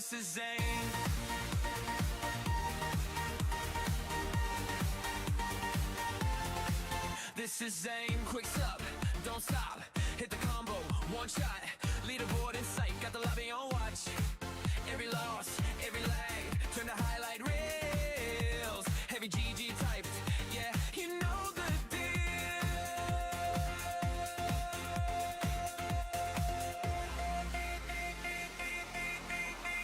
This is Zane. This is Zane. Quick stop, don't stop. Hit the combo, one shot. Leaderboard in sight, got the lobby on watch. Every loss, every lag, turn to highlight reels. Heavy GG typed, yeah, you know the deal.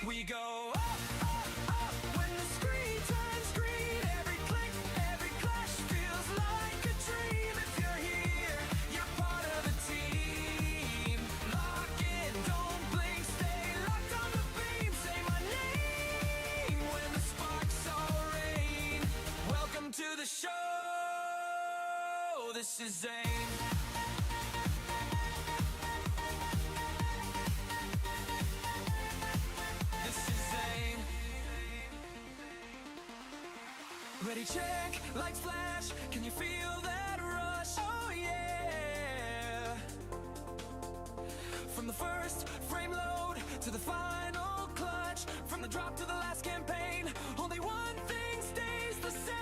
We go up, up, up when the screen turns green. Every click, every clash feels like a dream. If you're here, you're part of the team. Lock in, don't blink, stay locked on the beam. Say my name when the sparks all rain. Welcome to the show. This is Zane. This is Zane. Ready, check, lights flash. Can you feel that rush? Oh yeah. From the first frame load to the final clutch, from the drop to the last campaign, only one thing stays the same.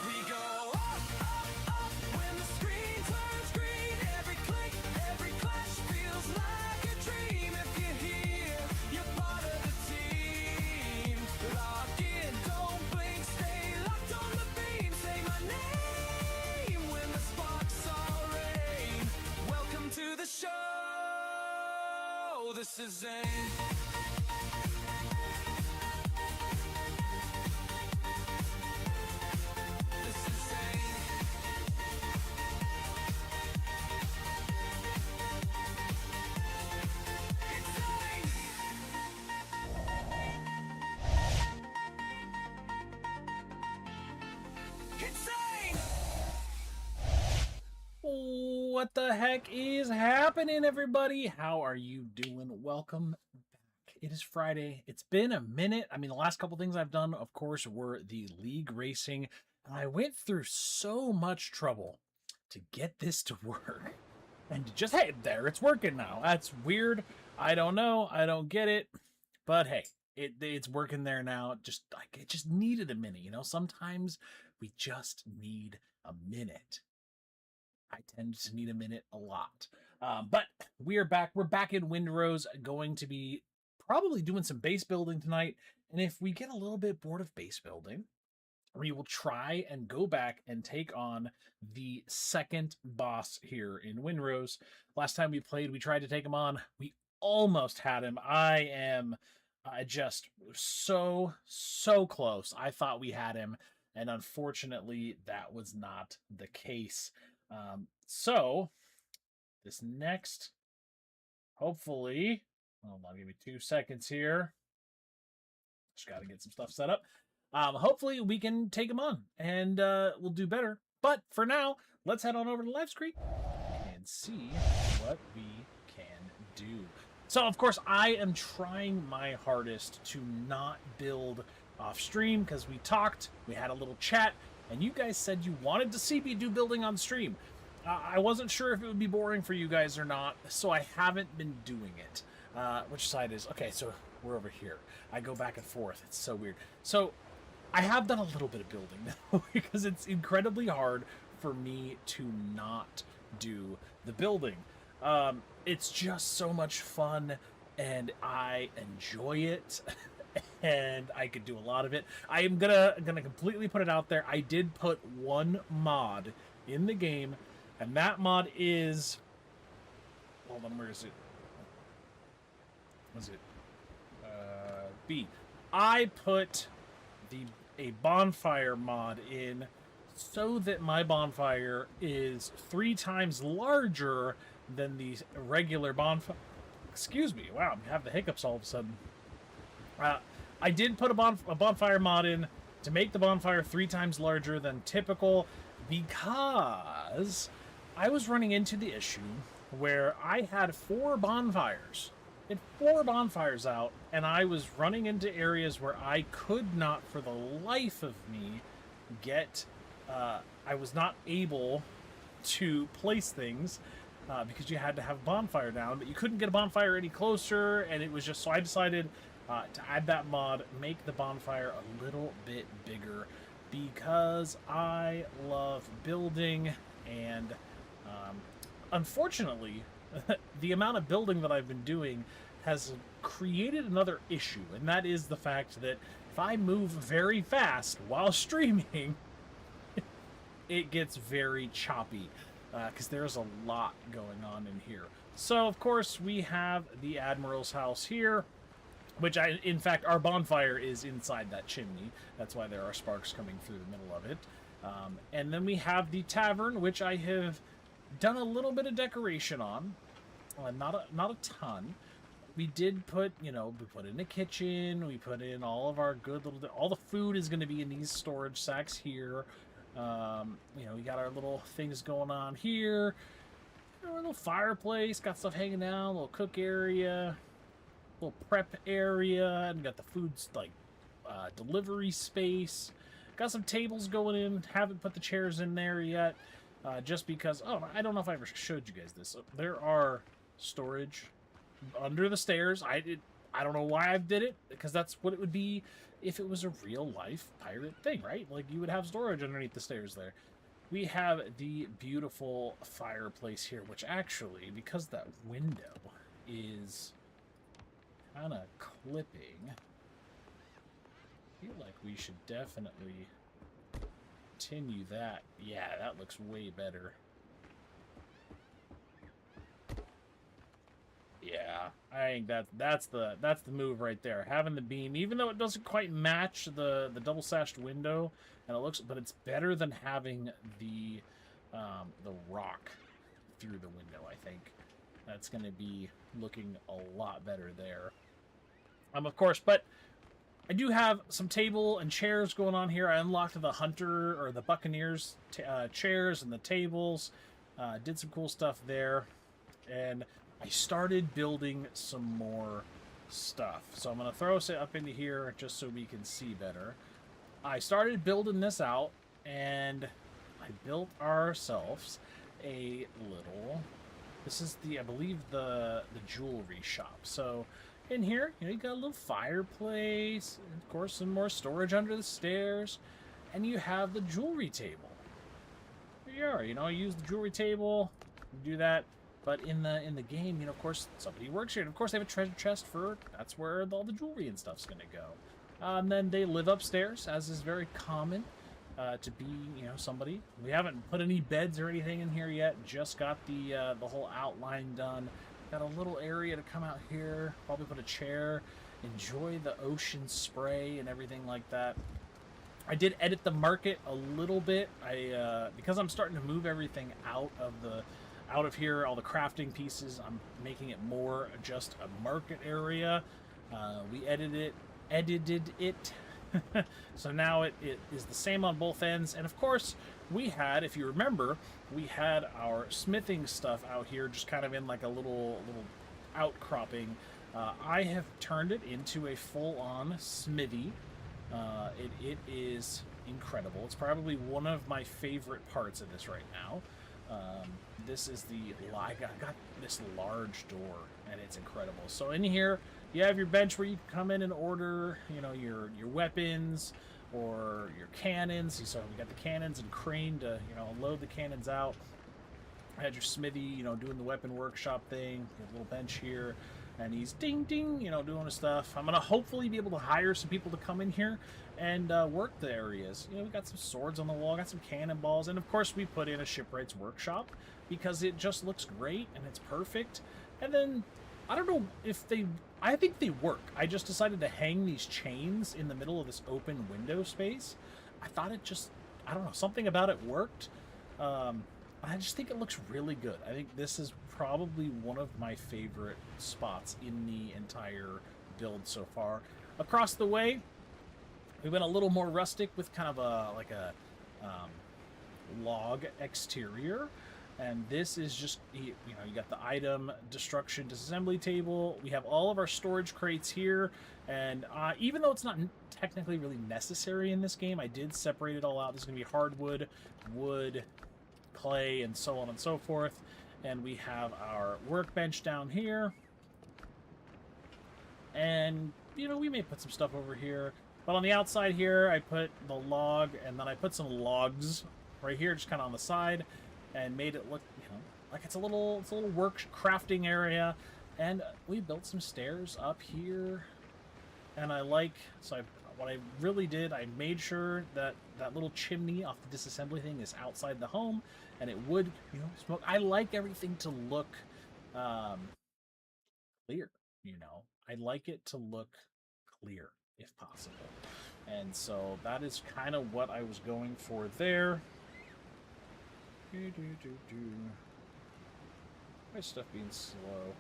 We go up, up, up when the screen turns green. Every click, every clash feels like a dream. If you're here, you're part of the team. Lock in, don't blink, stay locked on the beam. Say my name when the sparks all rain. Welcome to the show. This is Zane. This is Zane. It's Zane. It's Zane. What the heck is happening, everybody? How are you doing? Welcome back. It is Friday. It's been a minute. I mean, the last couple things I've done, of course, were the league racing. And I went through so much trouble to get this to work. And just, hey, there, it's working now. That's weird. I don't know. I don't get it. But hey, it's working there now. Just like it just needed a minute. You know, sometimes we just need a minute. I tend to need a minute a lot. But we are back. We're back in Windrose, going to be probably doing some base building tonight. And if we get a little bit bored of base building, we will try and go back and take on the second boss here in Windrose. Last time we played, we tried to take him on. We almost had him. I am just so close. I thought we had him. And unfortunately, that was not the case. So this next, hopefully, hold on, give me 2 seconds here. Just got to get some stuff set up. Hopefully we can take him on and we'll do better. But for now, let's head on over to the live screen and see what we can do. So of course I am trying my hardest to not build off stream because we talked, we had a little chat, and you guys said you wanted to see me do building on stream. I wasn't sure if it would be boring for you guys or not, so I haven't been doing it. Which side is... Okay, so we're over here. I go back and forth. It's so weird. So I have done a little bit of building now because it's incredibly hard for me to not do the building. It's just so much fun, and I enjoy it. And I could do a lot of it. I am gonna completely put it out there. I did put one mod in the game, and that mod is... Hold on, where is it? Was it? B. I put a bonfire mod in so that my bonfire is 3 times larger than the regular bonfire. Excuse me. Wow, I have the hiccups all of a sudden. I did put a bonfire mod in to make the bonfire 3 times larger than typical because I was running into the issue where I had 4 bonfires. It had 4 bonfires out, and I was running into areas where I could not, for the life of me, get... I was not able to place things because you had to have a bonfire down, but you couldn't get a bonfire any closer, and it was just, so I decided to add that mod, make the bonfire a little bit bigger, because I love building, and unfortunately, the amount of building that I've been doing has created another issue, and that is the fact that if I move very fast while streaming, it gets very choppy, because there's a lot going on in here. So, of course, we have the Admiral's house here, which in fact, our bonfire is inside that chimney. That's why there are sparks coming through the middle of it. And then we have the tavern, which I have done a little bit of decoration on. Not a ton. We did put, we put in a kitchen. We put in all of our good little... All the food is going to be in these storage sacks here. We got our little things going on here. Our little fireplace, got stuff hanging down, a little cook area, little prep area, and got the food's delivery space. Got some tables going in. Haven't put the chairs in there yet, just because. Oh, I don't know if I ever showed you guys this. There are storage under the stairs. I don't know why I did it, because that's what it would be if it was a real life pirate thing, right? Like, you would have storage underneath the stairs there. We have the beautiful fireplace here, which actually, because that window is kind of clipping, I feel like we should definitely continue that. Yeah, that looks way better. Yeah, I think that's the move right there. Having the beam, even though it doesn't quite match the double sashed window, and it looks, but it's better than having the rock through the window. I think that's going to be looking a lot better there. Of course, but I do have some table and chairs going on here. I unlocked the Hunter or the Buccaneers chairs and the tables. Did some cool stuff there, and I started building some more stuff. So I'm going to throw it up into here just so we can see better. I started building this out, and I built ourselves a little... This is I believe, the jewelry shop. So in here, you got a little fireplace, and of course some more storage under the stairs, and you have the jewelry table. Here you are, use the jewelry table, do that. But in the game, of course, somebody works here. And of course, they have a treasure chest that's where all the jewelry and stuff's going to go. And then they live upstairs, as is very common to be, somebody. We haven't put any beds or anything in here yet. Just got the whole outline done. Got a little area to come out here. Probably put a chair. Enjoy the ocean spray and everything like that. I did edit the market a little bit. Because I'm starting to move everything out of here, all the crafting pieces, I'm making it more just a market area. We edited it. So now it is the same on both ends. And of course, we had, if you remember, we had our smithing stuff out here, just kind of in like a little outcropping. I have turned it into a full-on smithy. It is incredible. It's probably one of my favorite parts of this right now. This is I got this large door, and it's incredible. So in here, you have your bench where you can come in and order, your weapons or your cannons. So we got the cannons and crane to, load the cannons out. I had your smithy, doing the weapon workshop thing. You have a little bench here, and he's ding ding, doing his stuff. I'm gonna hopefully be able to hire some people to come in here and work the areas. We got some swords on the wall, got some cannonballs, and of course we put in a shipwright's workshop because it just looks great and it's perfect. And then I don't know if I think they work. I just decided to hang these chains in the middle of this open window space. I thought I don't know, something about it worked. I just think it looks really good. I think this is probably one of my favorite spots in the entire build so far. Across the way, we went a little more rustic with kind of a log exterior. And this is just, you got the item destruction disassembly table. We have all of our storage crates here. And even though it's not technically really necessary in this game, I did separate it all out. There's going to be hardwood, wood, clay and so on and so forth. And we have our workbench down here. And, you know, we may put some stuff over here. But on the outside here, I put the log, and then I put some logs right here, just kind of on the side, and made it look, you know, like it's a little work crafting area. And we built some stairs up here. And what I really did, I made sure that that little chimney off the disassembly thing is outside the home, and it would, you know, smoke. I like everything to look clear, you know. I like it to look clear if possible. And so that is kind of what I was going for there. My stuff being slow.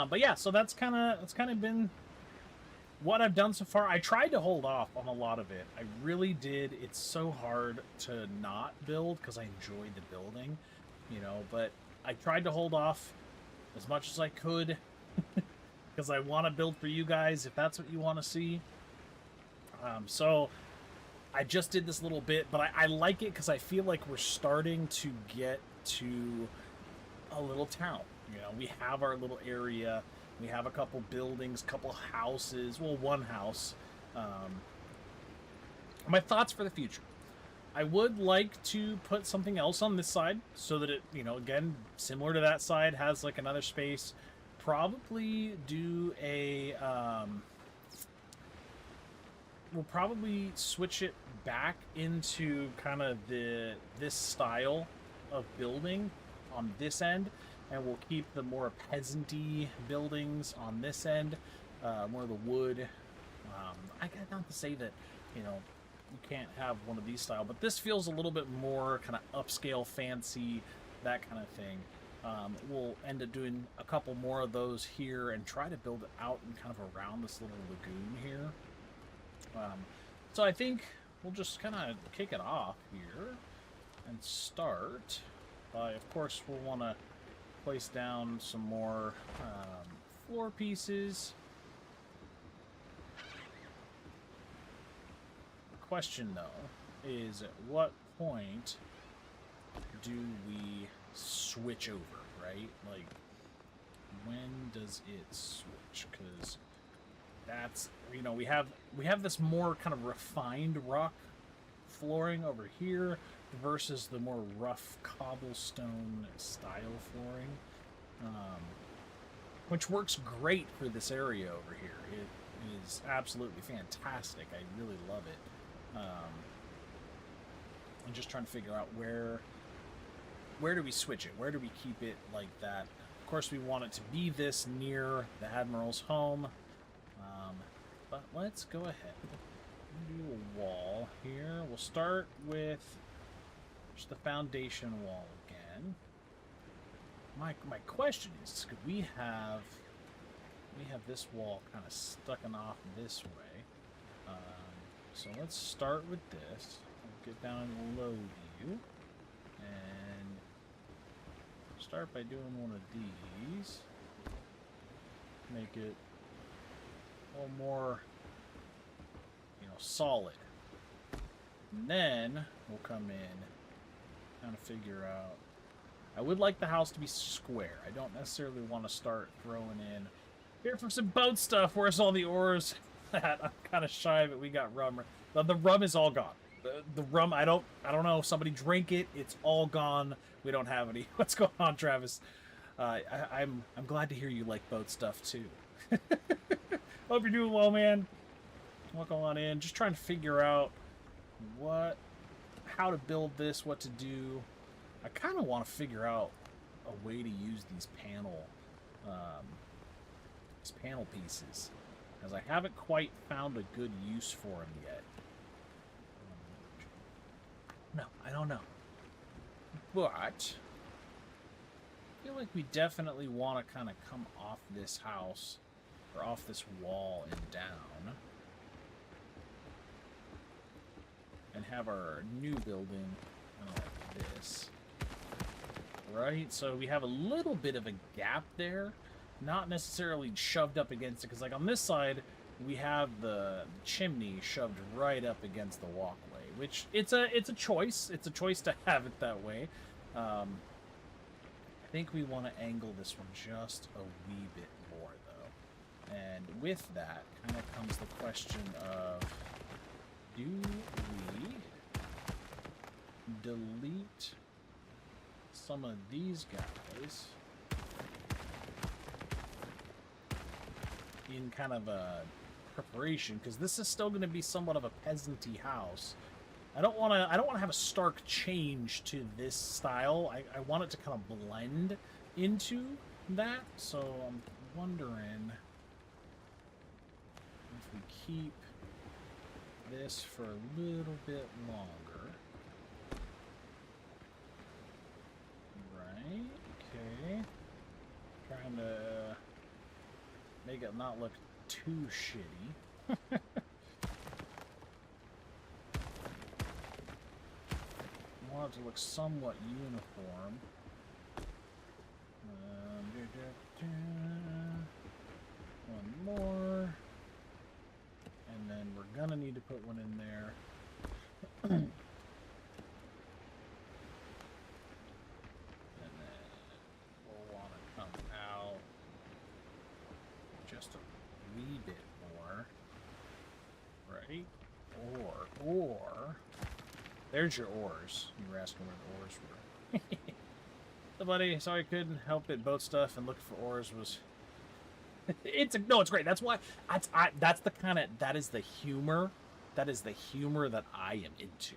But yeah, so that's kind of been what I've done so far. I tried to hold off on a lot of it. I really did. It's so hard to not build because I enjoyed the building, you know, but I tried to hold off as much as I could because I want to build for you guys if that's what you want to see. So I just did this little bit, but I like it because I feel like we're starting to get to a little town. You know, we have our little area. We have a couple buildings, couple houses. Well, one house. My thoughts for the future. I would like to put something else on this side so that it, you know, again, similar to that side, has like another space. Probably do a... we'll probably switch it back into kind of this style of building on this end. And we'll keep the more peasant-y buildings on this end, more of the wood. I got not to say that, you know, you can't have one of these style, but this feels a little bit more kind of upscale, fancy, that kind of thing. We'll end up doing a couple more of those here and try to build it out and kind of around this little lagoon here. So I think we'll just kind of kick it off here and start by, of course, we'll want to place down some more floor pieces. The question, though, is at what point do we switch over, right? Like, when does it switch? Because that's, you know, we have this more kind of refined rock flooring over here versus the more rough cobblestone style flooring, which works great for this area over here. It is absolutely fantastic. I really love it. I'm just trying to figure out where do we switch it? Where do we keep it like that? Of course, we want it to be this near the Admiral's home, but let's go ahead. Do a wall here. We'll start with just the foundation wall again. My question is, could we have this wall kind of stucken off this way? So let's start with this. We'll get down in low view and start by doing one of these. Make it a little more, you know, solid. And then we'll come in, kind of figure out. I would like the house to be square. I don't necessarily want to start throwing in here for some boat stuff. Where's all the oars? I'm kind of shy, but we got rum. The rum is all gone. The rum, I don't know. Somebody drank it. It's all gone. We don't have any. What's going on, Travis? I'm glad to hear you like boat stuff too. Hope you're doing well, man. Welcome on in. Just trying to figure out how to build this, what to do. I kind of want to figure out a way to use these panel pieces, because I haven't quite found a good use for them yet. No, I don't know. But I feel like we definitely want to kind of come off this house, or off this wall and down, and have our new building kind of like this. right? So we have a little bit of a gap there, not necessarily shoved up against it, because like on this side, we have the chimney shoved right up against the walkway, which it's a choice. It's a choice to have it that way. I think we want to angle this one just a wee bit more, though. And with that, kind of comes the question of, do we delete some of these guys in kind of a preparation, because this is still going to be somewhat of a peasanty house. I don't want to have a stark change to this style. I want it to kind of blend into that. So I'm wondering if we keep this for a little bit longer. Right? Okay. Trying to make it not look too shitty. I want it to look somewhat uniform. One more. And then we're gonna need to put one in there. And then we'll want to come out just a wee bit more. Right? Or there's your ores. You were asking where the ores were. So, buddy, sorry I couldn't help it. Boat stuff and looking for ores was. It's great. That's why. That's the kind of. That is the humor. That is the humor that I am into.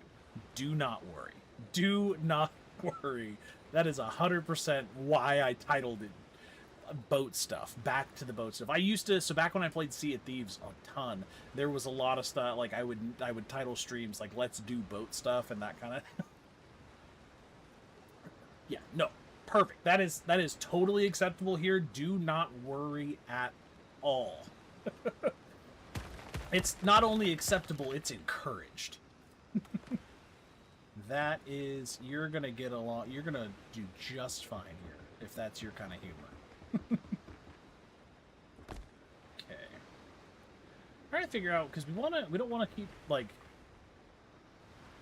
Do not worry. Do not worry. That is 100% why I titled it boat stuff. Back to the boat stuff. I used to, so back when I played Sea of Thieves a ton, there was a lot of stuff, like I would title streams like let's do boat stuff and that kind of yeah, no, perfect. That is totally acceptable here. Do not worry at all. It's not only acceptable, it's encouraged. That is, you're gonna get along, you're gonna do just fine here if that's your kind of humor. Okay. Trying to figure out, because we don't want to keep, like,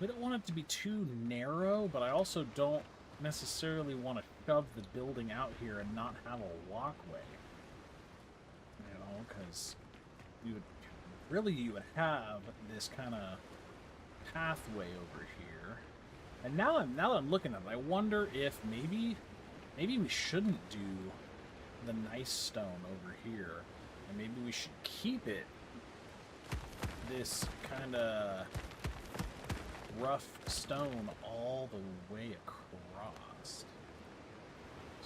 we don't want it to be too narrow, but I also don't necessarily want to shove the building out here and not have a walkway. You know, because you would have this kind of pathway over here. And now that I'm looking at it, I wonder if maybe we shouldn't do the nice stone over here, and maybe we should keep it this kind of rough stone all the way across.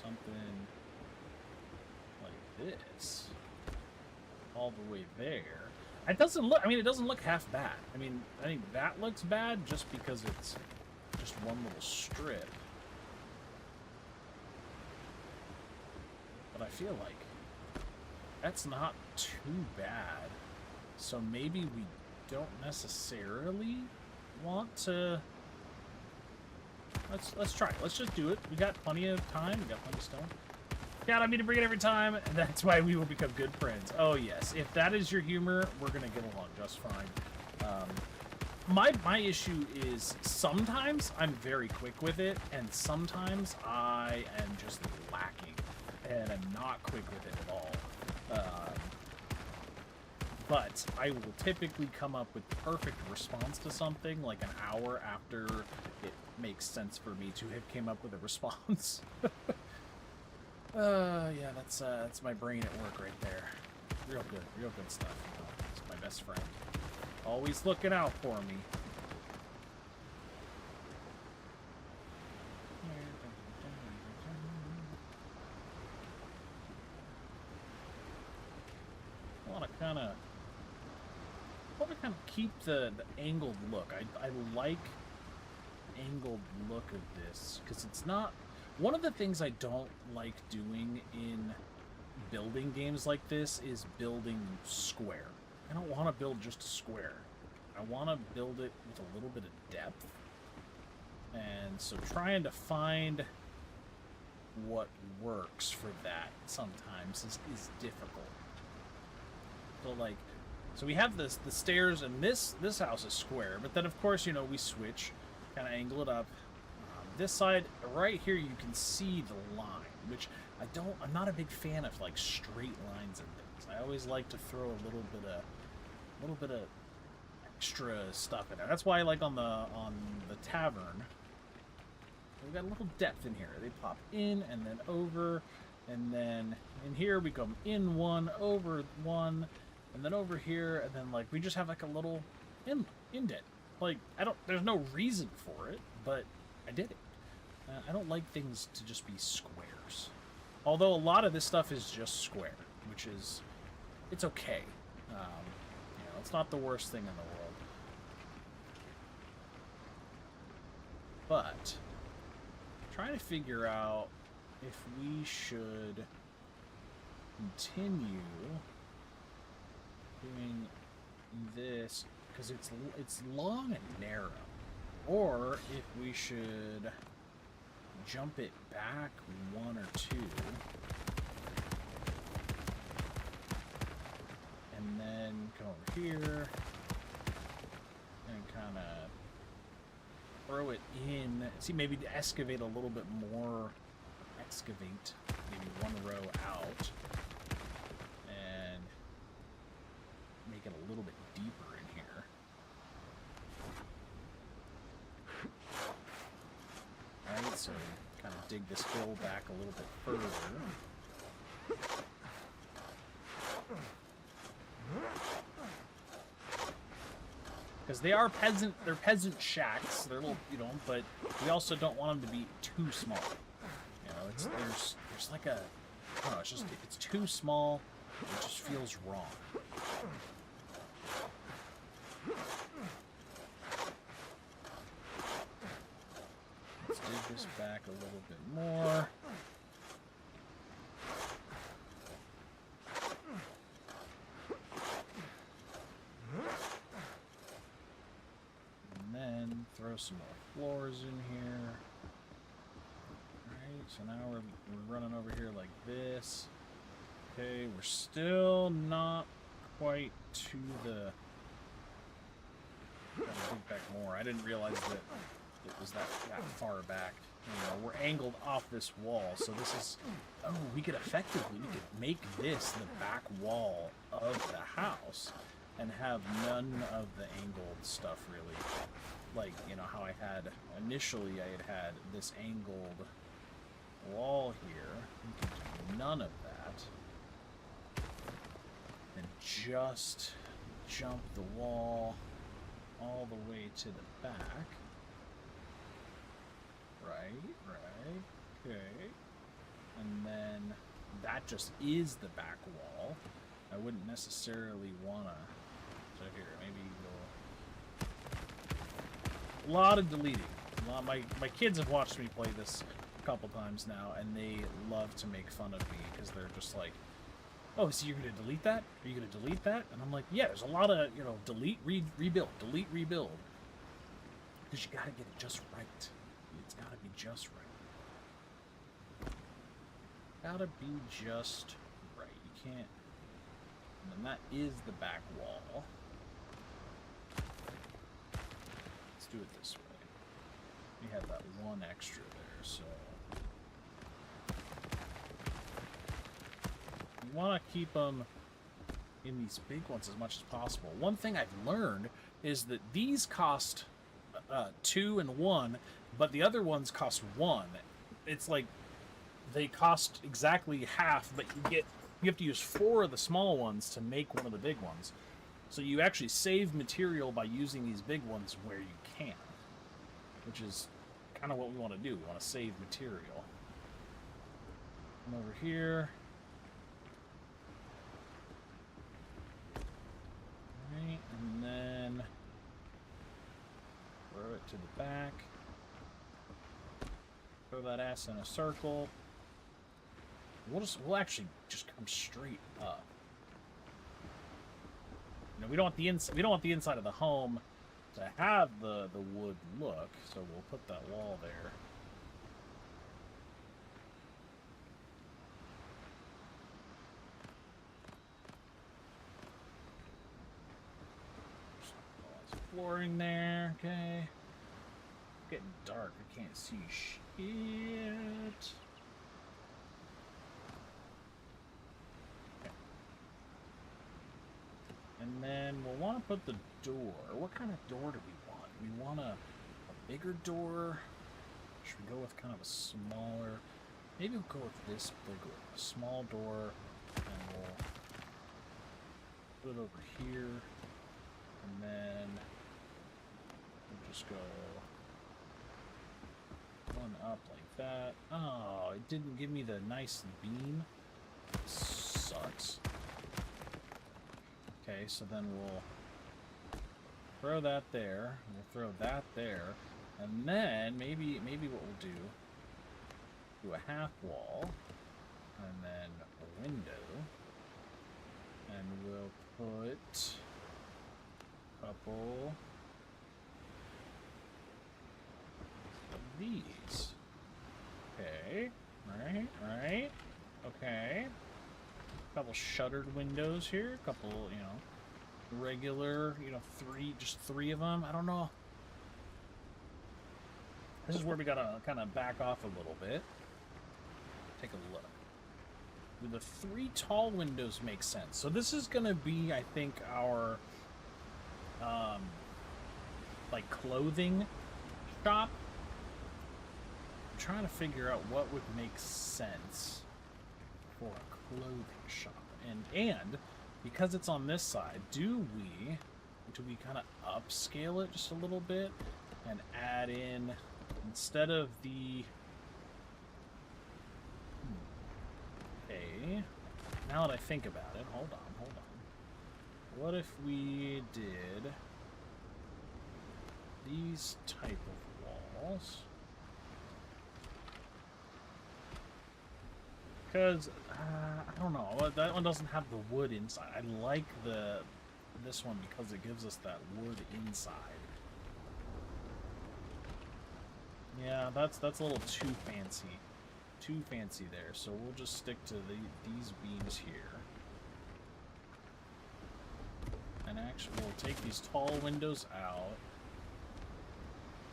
Something like this all the way there. It doesn't look, I mean, it doesn't look half bad. I mean, I think that looks bad just because it's just one little strip. But I feel like that's not too bad. So maybe we don't necessarily want to. Let's try it. Let's just do it. We got plenty of time. We got plenty of stone. God, I mean to bring it every time. That's why we will become good friends. Oh yes, if that is your humor, we're gonna get along just fine. My issue is sometimes I'm very quick with it, and sometimes I am just lacking, and I'm not quick with it at all. But I will typically come up with the perfect response to something like an hour after it makes sense for me to have came up with a response. Yeah, that's my brain at work right there. Real good stuff. It's my best friend. Always looking out for me. I want to kind of keep the angled look. I like angled look of this because it's not. One of the things I don't like doing in building games like this is building square. I don't want to build just a square. I want to build it with a little bit of depth. And so trying to find what works for that sometimes is difficult. So like, so we have the stairs, and this house is square, but then of course, you know, we switch, kind of angle it up. This side right here, you can see the line, which I'm not a big fan of like straight lines and things. I always like to throw a little bit of extra stuff in there. That's why, like on the tavern, we've got a little depth in here. They pop in and then over, and then in here we come in one, over one, and then over here, and then like we just have like a little indent. Like there's no reason for it, but I did it. I don't like things to just be squares. Although a lot of this stuff is just square, which is, it's okay. You know, it's not the worst thing in the world. But, trying to figure out if we should continue doing this, because it's long and narrow, or if we should jump it back one or two, and then come over here and kind of throw it in. See, maybe to excavate a little bit more, maybe one row out, and make it a little bit deeper in here. Alright, so kind of dig this hill back a little bit further. Because they're peasant shacks. They're little, you know, but we also don't want them to be too small. You know, there's like a, I don't know, it's too small, it just feels wrong. Let's dig this back a little bit more. And then throw some more floors in here. Alright, so now we're running over here like this. Okay, we're still not quite to the... Gotta dig back more. I didn't realize that it was that far back. You know, we're angled off this wall, so this is... Oh, we could make this the back wall of the house and have none of the angled stuff, really. Like, you know, how I had... Initially, I had this angled wall here. We can do none of that. And just jump the wall all the way to the back. Right, okay. And then that just is the back wall. I wouldn't necessarily wanna... So here, maybe we'll... A lot of deleting. My kids have watched me play this a couple times now, and they love to make fun of me, because they're just like, oh, so you're going to delete that? Are you going to delete that? And I'm like, yeah, there's a lot of, you know, delete, rebuild, delete, rebuild. Because you got to get it just right. It's got to be just right. Gotta be just right. You can't... And that is the back wall. Let's do it this way. We have that one extra there, so... You want to keep them in these big ones as much as possible. One thing I've learned is that these cost 2 and 1, but the other ones cost 1. It's like they cost exactly half, but you have to use 4 of the small ones to make one of the big ones. So you actually save material by using these big ones where you can, which is kind of what we want to do. We want to save material. Come over here. Right, and then throw it to the back. Throw that ass in a circle. We'll actually just come straight up. You know, we don't want the inside of the home to have the wood look, so we'll put that wall there. flooring there. Okay. It's getting dark. I can't see shit. And then we'll want to put the door. What kind of door do we want? We want a bigger door. Should we go with kind of a smaller? Maybe we'll go with this bigger, a small door, and we'll put it over here. And then we'll just go one up like that. Oh, it didn't give me the nice beam. Sucks. Okay, so then we'll throw that there. We'll throw that there. And then maybe what we'll do a half wall. And then a window. And we'll put a couple of these. Okay. Right. Okay. A couple shuttered windows here. A couple, regular, just three of them. I don't know. This is where we gotta kind of back off a little bit. Take a look. The 3 tall windows make sense. So this is gonna be, I think, our like clothing shop. I'm trying to figure out what would make sense for a clothing shop. And because it's on this side, do we kind of upscale it just a little bit and add in, instead of the okay, now that I think about it, hold on. What if we did these type of walls? Because I don't know, that one doesn't have the wood inside. I like this one because it gives us that wood inside. Yeah, that's a little too fancy. Too fancy there. So we'll just stick to these beams here. And actually, we'll take these tall windows out.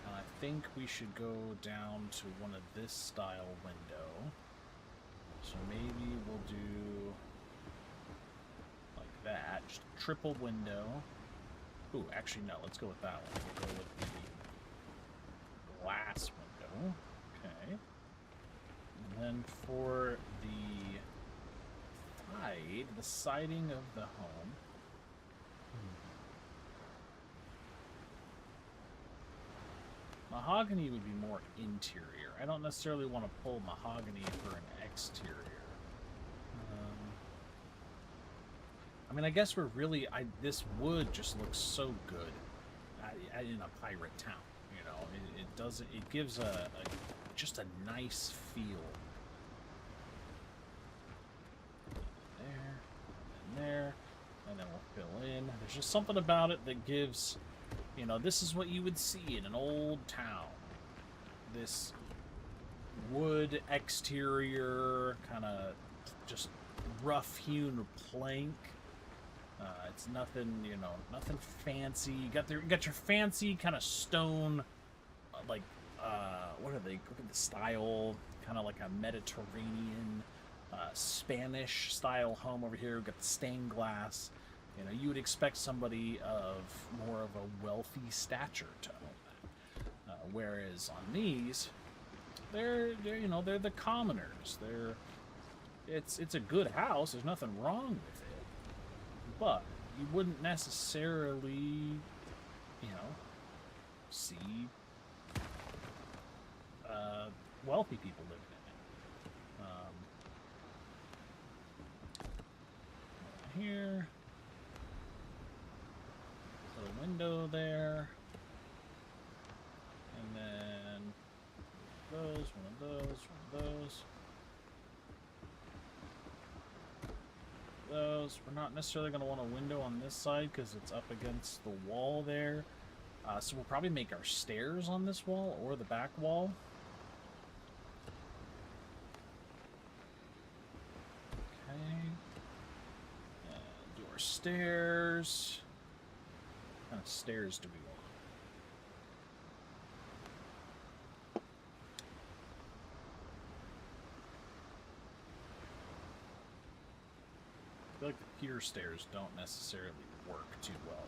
And I think we should go down to one of this style window. So maybe we'll do like that. Just a triple window. Ooh, actually, no. Let's go with that one. We'll go with the glass window. Okay. And then for the siding of the home. Mahogany would be more interior. I don't necessarily want to pull mahogany for an exterior. I mean, I guess we're really... this wood just looks so good in a pirate town. You know, it does. It gives just a nice feel. There, and then we'll fill in. There's just something about it that gives, this is what you would see in an old town. This wood exterior, kind of just rough-hewn plank. It's nothing, nothing fancy. You got your fancy kind of stone, like, what are they? Look at the style, kind of like a Mediterranean, Spanish style home over here. We've got the stained glass. You would expect somebody of more of a wealthy stature to own that. Whereas on these, they're the commoners. It's a good house. There's nothing wrong with it, but you wouldn't necessarily, see wealthy people living in it. Here, put a window there, and then one of those. We're not necessarily going to want a window on this side because it's up against the wall there. So we'll probably make our stairs on this wall or the back wall. Okay. Do our stairs. What kind of stairs do we want? feel like the pier stairs don't necessarily work too well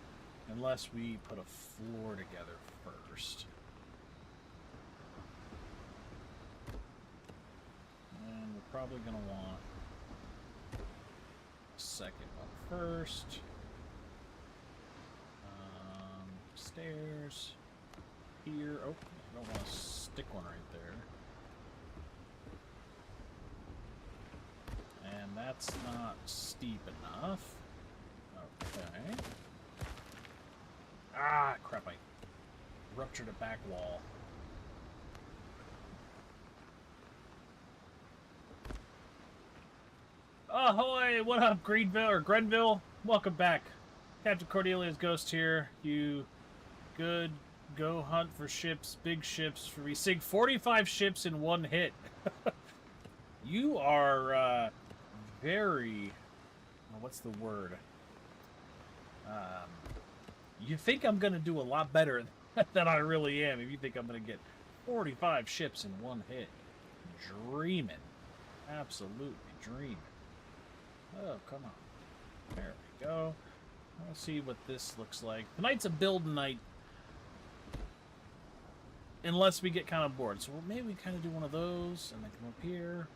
unless we put a floor together first. And we're probably going to want a second one first. Stairs. Here. Oh, I don't want to stick one right there. And that's not steep enough. Okay. Ah, crap, I ruptured a back wall. Ahoy! What up, Greenville or Grenville? Welcome back. Captain Cordelia's Ghost here. You good? Go hunt for ships, big ships. We sink 45 ships in one hit. You are very... what's the word? You think I'm going to do a lot better than I really am if you think I'm going to get 45 ships in one hit. Dreaming. Absolutely dreaming. Oh, come on. There we go. Let's see what this looks like. Tonight's a build night. Unless we get kind of bored. So maybe we kind of do one of those and then come up here.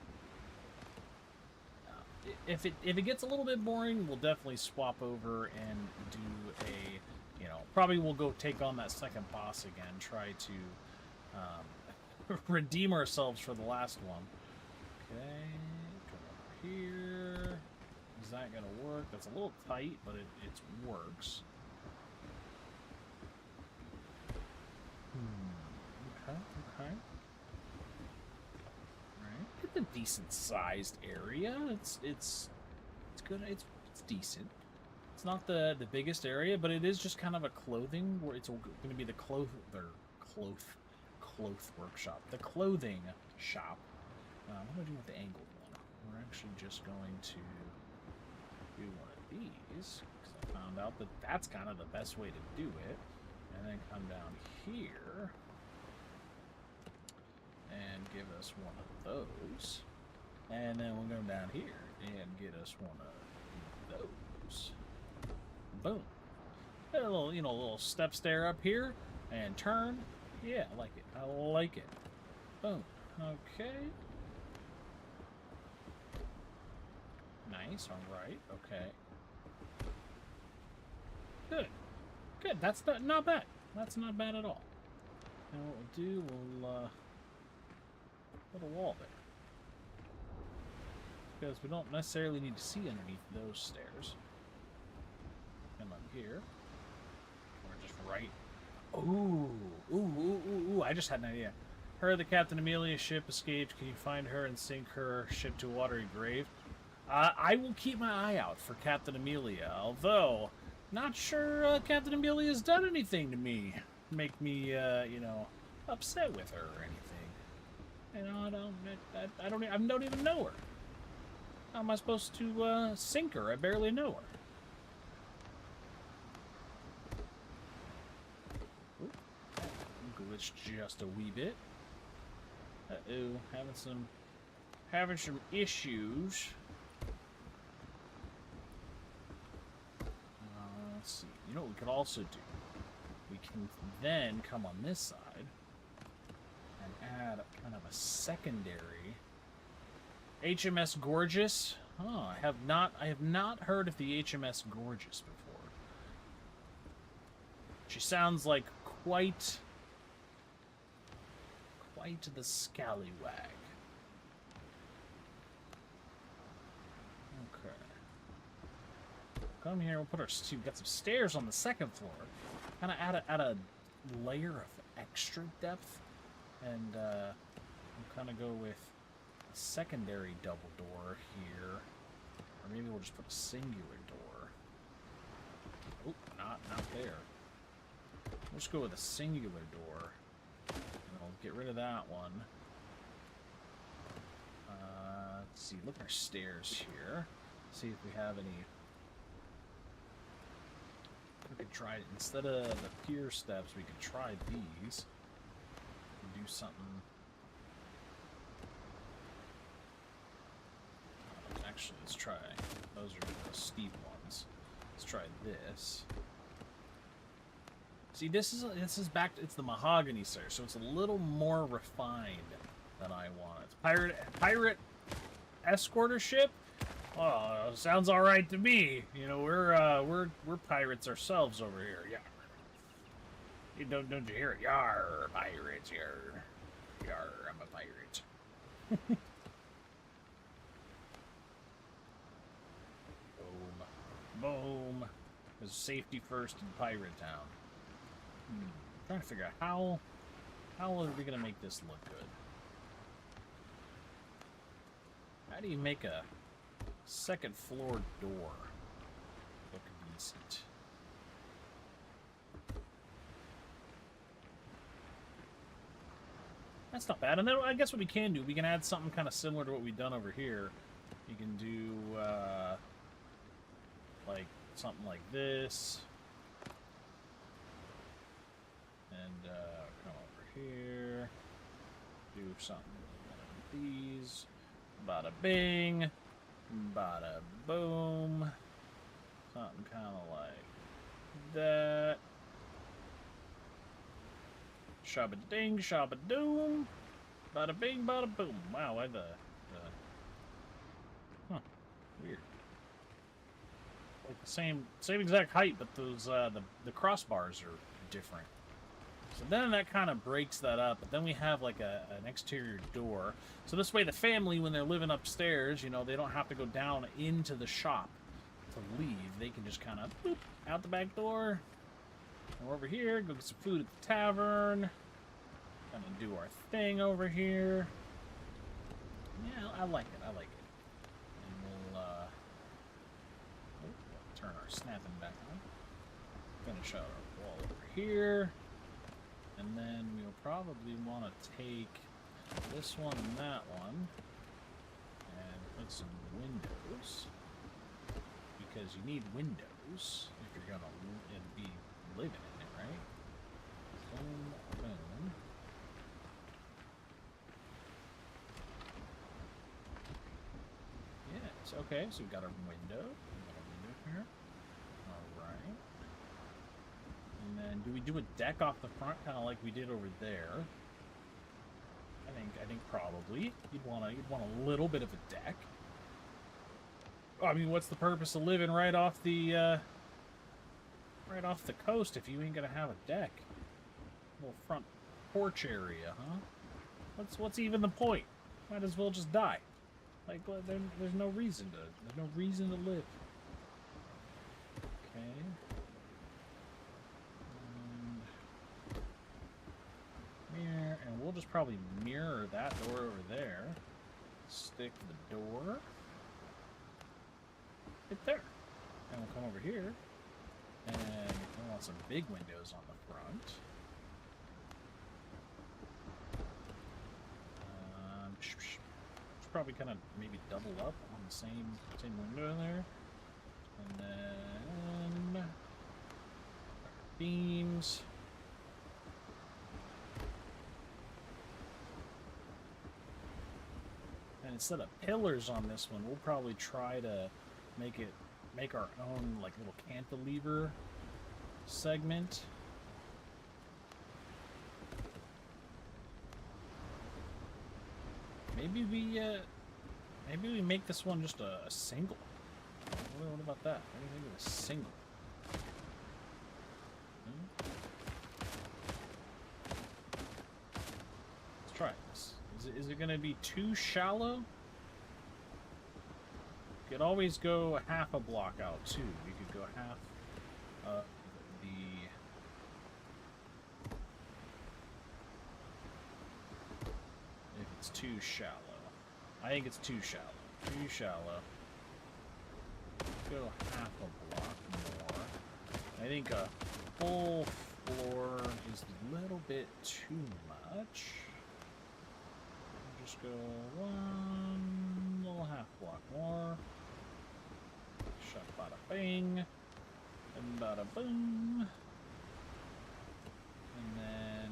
If it gets a little bit boring, we'll definitely swap over and do a, you know, probably we'll go take on that second boss again. Try to redeem ourselves for the last one. Okay, come over here. Is that going to work? That's a little tight, but it works. Okay, okay. Alright. It's a decent sized area. It's good. It's decent. It's not the biggest area, but it is just kind of a clothing where it's going to be the cloth workshop. The clothing shop. What do I do with the angled one? We're actually just going to do one of these, because I found out that that's kind of the best way to do it. And then come down here and give us one of those. And then we'll go down here and get us one of those. Boom. A little, you know, little step stair up here and turn. Yeah, I like it. I like it. Boom. Okay. Nice. All right. Okay. Good. Good. That's not bad. That's not bad at all. And what we'll do, we'll put a wall there. Because we don't necessarily need to see underneath those stairs. Come up here. We're just right. Ooh. Ooh. I just had an idea. Heard the Captain Amelia's ship escaped. Can you find her and sink her ship to a watery grave? I will keep my eye out for Captain Amelia, although not sure Captain Amelia's done anything to me, make me, you know, upset with her or anything. You know, I don't even know her. How am I supposed to sink her? I barely know her. Oop, glitched just a wee bit. Uh-oh, having some issues. Let's see. You know what we could also do? We can then come on this side and add kind of a secondary HMS Gorgeous. Oh, I have not heard of the HMS Gorgeous before. She sounds like quite the scallywag. Okay. Come here. We'll put our. We've got some stairs on the second floor. Kind of add a layer of extra depth, and we'll kind of go with a secondary double door here, or maybe we'll just put a singular door. Oh, not there. We'll just go with a singular door, and I'll get rid of that one. Let's see. Look at our stairs here. See if we have any. We could try it instead of the pier steps. We could try these. Do something. Actually, let's try. Those are the steep ones. Let's try this. See, this is back. It's the mahogany stairs, so it's a little more refined than I want. It's pirate escorter ship. Oh, sounds all right to me. You know, we're pirates ourselves over here. Yeah. You don't you hear it? Yar, pirates, yar. Yar, I'm a pirate. Boom. Boom. There's safety first in Pirate Town. Trying to figure out how are we gonna make this look good? How do you make a second floor door look decent? That's not bad. And then I guess what we can do, we can add something kind of similar to what we've done over here. You can do like something like this. And come over here, do something like these. Bada bing, bada boom. Something kind of like that. Shabba ding, shabba doom. Bada bing, bada boom. Wow, why the huh, weird. Like the same exact height, but those the crossbars are different. So then that kind of breaks that up, but then we have like an exterior door. So this way the family, when they're living upstairs, you know, they don't have to go down into the shop to leave. They can just kind of boop out the back door. And we're over here, go get some food at the tavern. Kind of do our thing over here. Yeah, I like it, I like it. And we'll turn our snapping back on. Finish out our wall over here. And then we'll probably want to take this one and that one and put some windows, because you need windows if you're going to be living in it, right? Boom, boom. Yes, okay, so we've got our window. We've got our window here. Alright. And then, do we do a deck off the front, kind of like we did over there? I think probably you'd want a little bit of a deck. I mean, what's the purpose of living right off the coast if you ain't gonna have a deck? Little front porch area, huh? What's even the point? Might as well just die. Like, there's no reason to live. Okay. Mirror, and we'll just probably mirror that door over there. Stick the door right there. And we'll come over here, and we want some big windows on the front. Should probably kind of maybe double up on the same window in there. And then beams. And instead of pillars on this one, we'll probably try to make our own like little cantilever segment. Maybe we make this one just a single. What about that? What do you think of a single? Let's try this. Is it going to be too shallow? You could always go half a block out too. You could go half if it's too shallow. I think it's too shallow. Too shallow. Go half a block more. I think a full floor is a little bit too much. Just go one little half block more. Shut bada bing. And bada boom. And then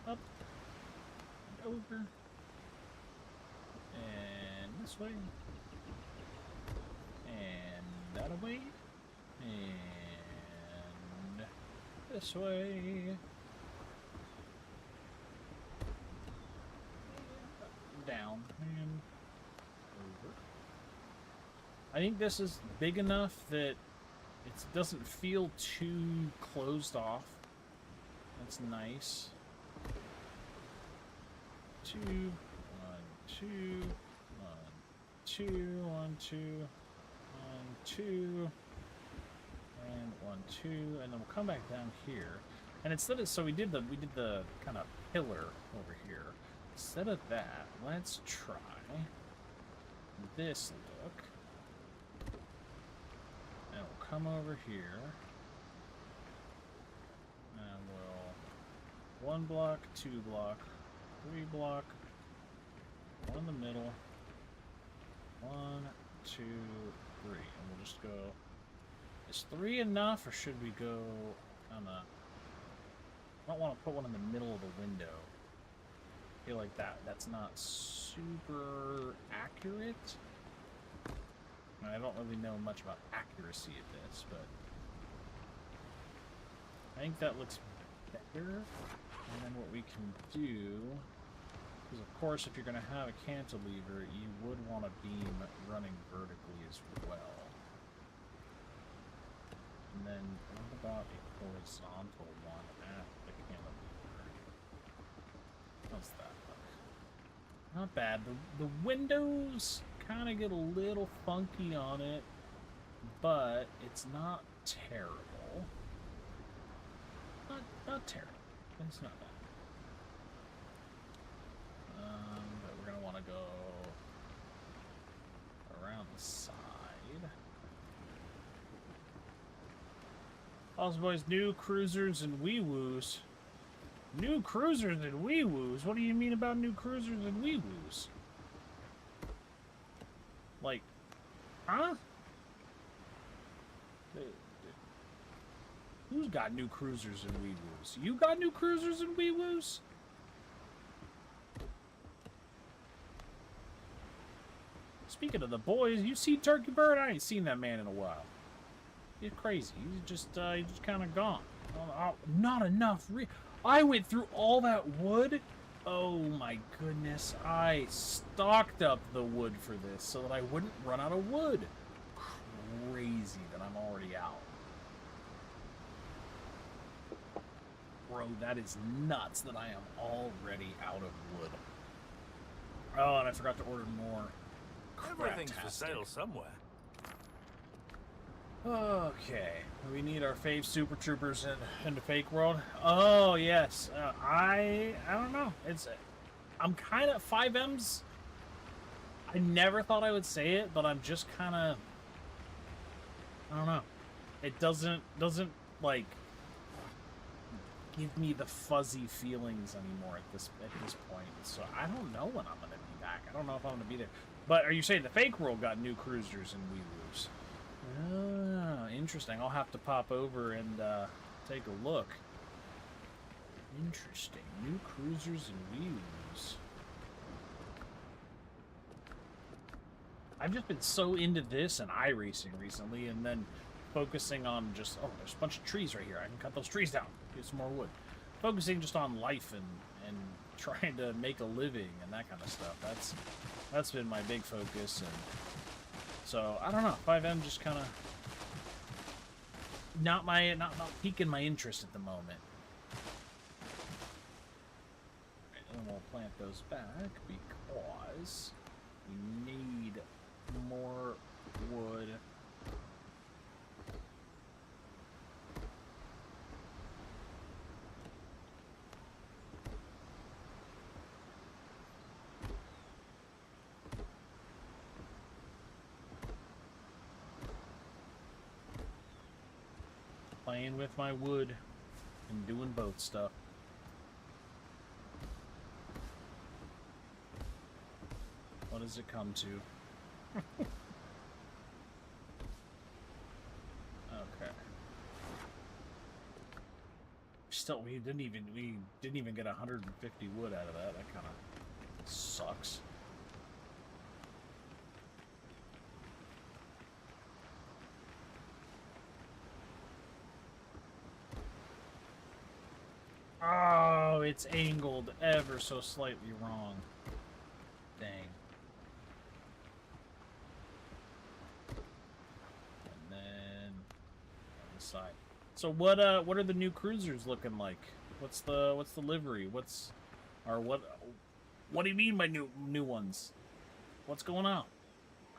up and over. And this way. that away. And this way. Down and over. I think this is big enough that it doesn't feel too closed off. That's nice. 2, 1, 2, 1, 2, 1, 2, 1, 2, and 1, 2, and then we'll come back down here. And instead of, so we did the kind of pillar over here. Instead of that, let's try this look. And we'll come over here. And we'll 1 block, 2 block, 3 block, 1 in the middle, 1, 2, 3. And we'll just go, is 3 enough, or should we go on a, I don't want to put one in the middle of the window. I feel like that's not super accurate. I don't really know much about accuracy of this, but I think that looks better. And then what we can do is, of course, if you're going to have a cantilever, you would want a beam running vertically as well. And then what about a horizontal one at the cantilever? How's that look? Not bad. The windows kind of get a little funky on it, but it's not terrible. Not terrible. It's not bad. But we're gonna want to go around the side. Also, boys, new cruisers and wee-woos. New cruisers and wee-woos? What do you mean about new cruisers and wee-woos? Like, huh? Who's got new cruisers and wee-woos? You got new cruisers and wee-woos? Speaking of the boys, you see Turkey Bird? I ain't seen that man in a while. He's crazy. He's just kind of gone. Not enough. I went through all that wood. Oh my goodness. I stocked up the wood for this so that I wouldn't run out of wood. Crazy that I'm already out. Bro, that is nuts that I am already out of wood. Oh, and I forgot to order more. Everything's for sale somewhere. Okay, we need our fave Super Troopers in the fake world. Oh yes, I don't know. I'm kind of 5Ms. I never thought I would say it, but I'm just kind of, I don't know. It doesn't like give me the fuzzy feelings anymore at this point. So I don't know when I'm gonna be back. I don't know if I'm gonna be there. But are you saying the fake world got new cruisers and wee-woos? Ah, interesting. I'll have to pop over and take a look. Interesting. New cruisers and wee-woos. I've just been so into this and iRacing recently, and then focusing on just, oh, there's a bunch of trees right here. I can cut those trees down, get some more wood. Focusing just on life and trying to make a living and that kind of stuff. That's been my big focus, and so I don't know. 5M just kind of not piquing my interest at the moment. Right, and we'll plant those back because we need more wood. Playing with my wood and doing both stuff. What does it come to? Okay. Still, we didn't even get 150 wood out of that. That kind of sucks. Oh, it's angled ever so slightly wrong. Dang. And then on the side. So what are the new cruisers looking like? What's the livery? What do you mean by new ones? What's going on?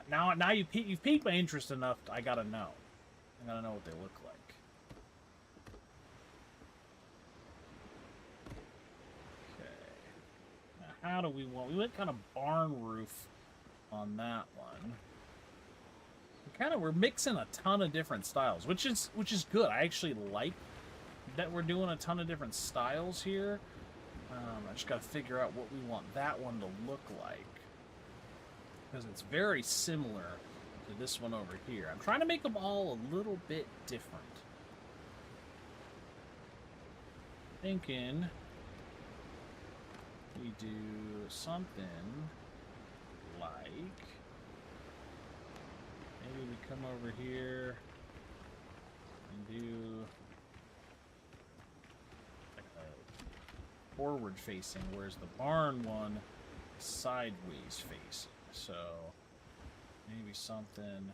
Now you've piqued my interest enough. I gotta know. I gotta know what they look like. How do we want? We went kind of barn roof on that one. We're mixing a ton of different styles, which is good. I actually like that we're doing a ton of different styles here. I just got to figure out what we want that one to look like, because it's very similar to this one over here. I'm trying to make them all a little bit different. Thinking we do something like, maybe we come over here and do like a forward facing, whereas the barn one is sideways facing. So maybe something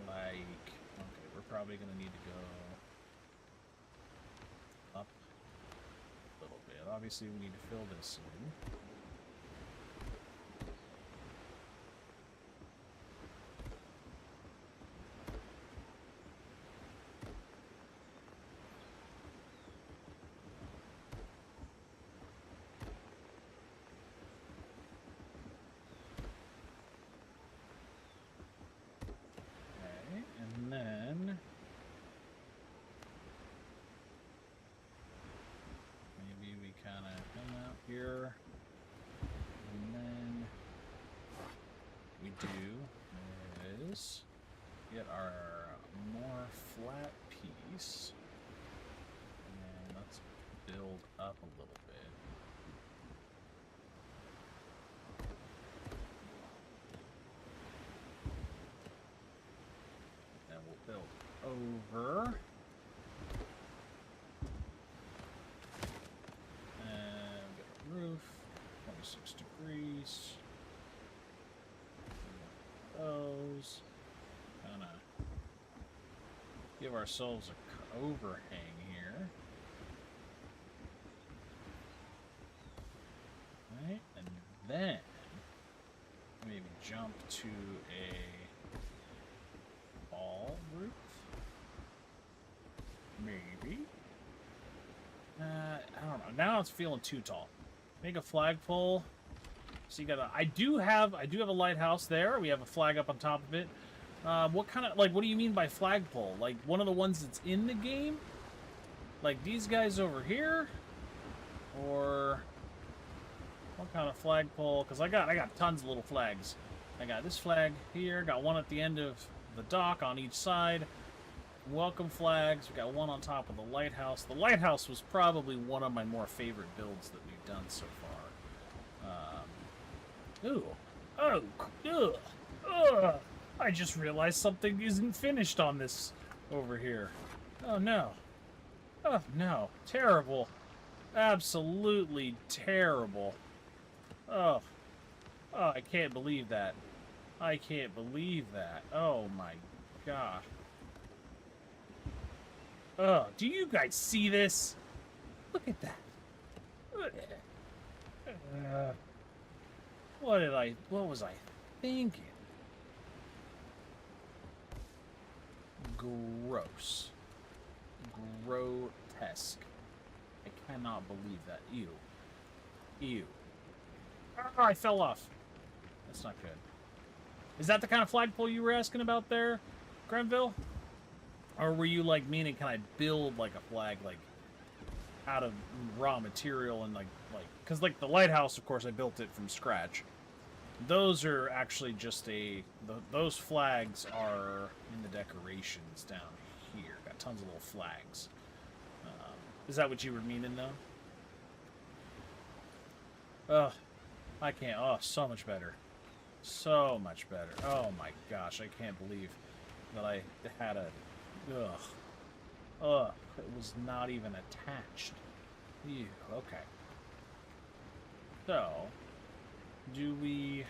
like, okay, we're probably going to need to go up a little bit. Obviously, we need to fill this in. Okay, and then maybe we kind of come out here, and then we do is get our more flat piece, and let's build up a little bit. Then we'll build over. And get a roof, 26 degrees. Those. Kind of give ourselves a overhang here. Right, and then maybe jump to a ball roof. Maybe. I don't know. Now it's feeling too tall. Make a flagpole. So you gotta. I do have a lighthouse there. We have a flag up on top of it. What kind of, like, what do you mean by flagpole? Like one of the ones that's in the game? Like these guys over here? Or what kind of flagpole? Because I got tons of little flags. I got this flag here. Got one at the end of the dock on each side. Welcome flags. We got one on top of the lighthouse. The lighthouse was probably one of my more favorite builds that we've done so far. Ooh. Oh. Ugh. Ugh. I just realized something isn't finished on this over here. Oh no. Oh no. Terrible. Absolutely terrible. Oh. Oh, I can't believe that. I can't believe that. Oh my gosh. Oh, do you guys see this? Look at that. What was I thinking? Gross. Grotesque. I cannot believe that. Ew. Ew. Oh, I fell off. That's not good. Is that the kind of flagpole you were asking about there, Grenville? Or were you like meaning, can I build like a flag like out of raw material and like because like the lighthouse, of course, I built it from scratch. Those are actually just those flags are in the decorations down here. Got tons of little flags. Is that what you were meaning though? Ugh, I can't. Oh, so much better. So much better. Oh my gosh, I can't believe that I had a. Ugh. Ugh. It was not even attached. Ew, okay. So, do we...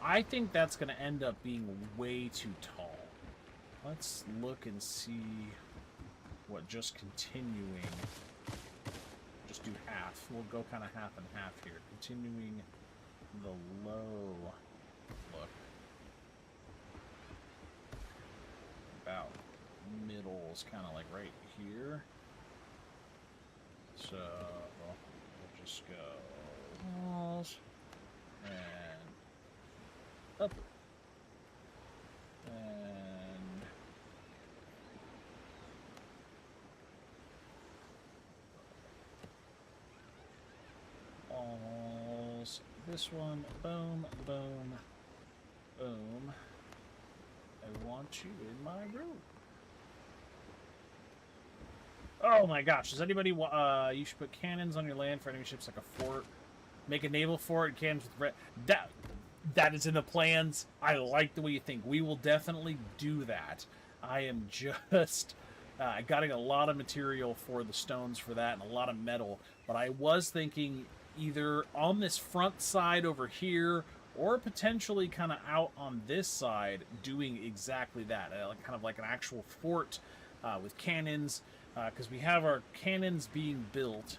I think that's going to end up being way too tall. Let's look and see what just continuing... Just do half. We'll go kind of half and half here. Continuing the low look. About middle is kind of like right here. So we'll just go walls and up and walls. This one, boom, boom, boom. I want you in my room. Oh my gosh, does anybody you should put cannons on your land for enemy ships like a fort. Make a naval fort, cannons with red. That is in the plans. I like the way you think. We will definitely do that. I am just getting a lot of material for the stones for that and a lot of metal. But I was thinking either on this front side over here or potentially kind of out on this side doing exactly that. Kind of like an actual fort with cannons. Because we have our cannons being built.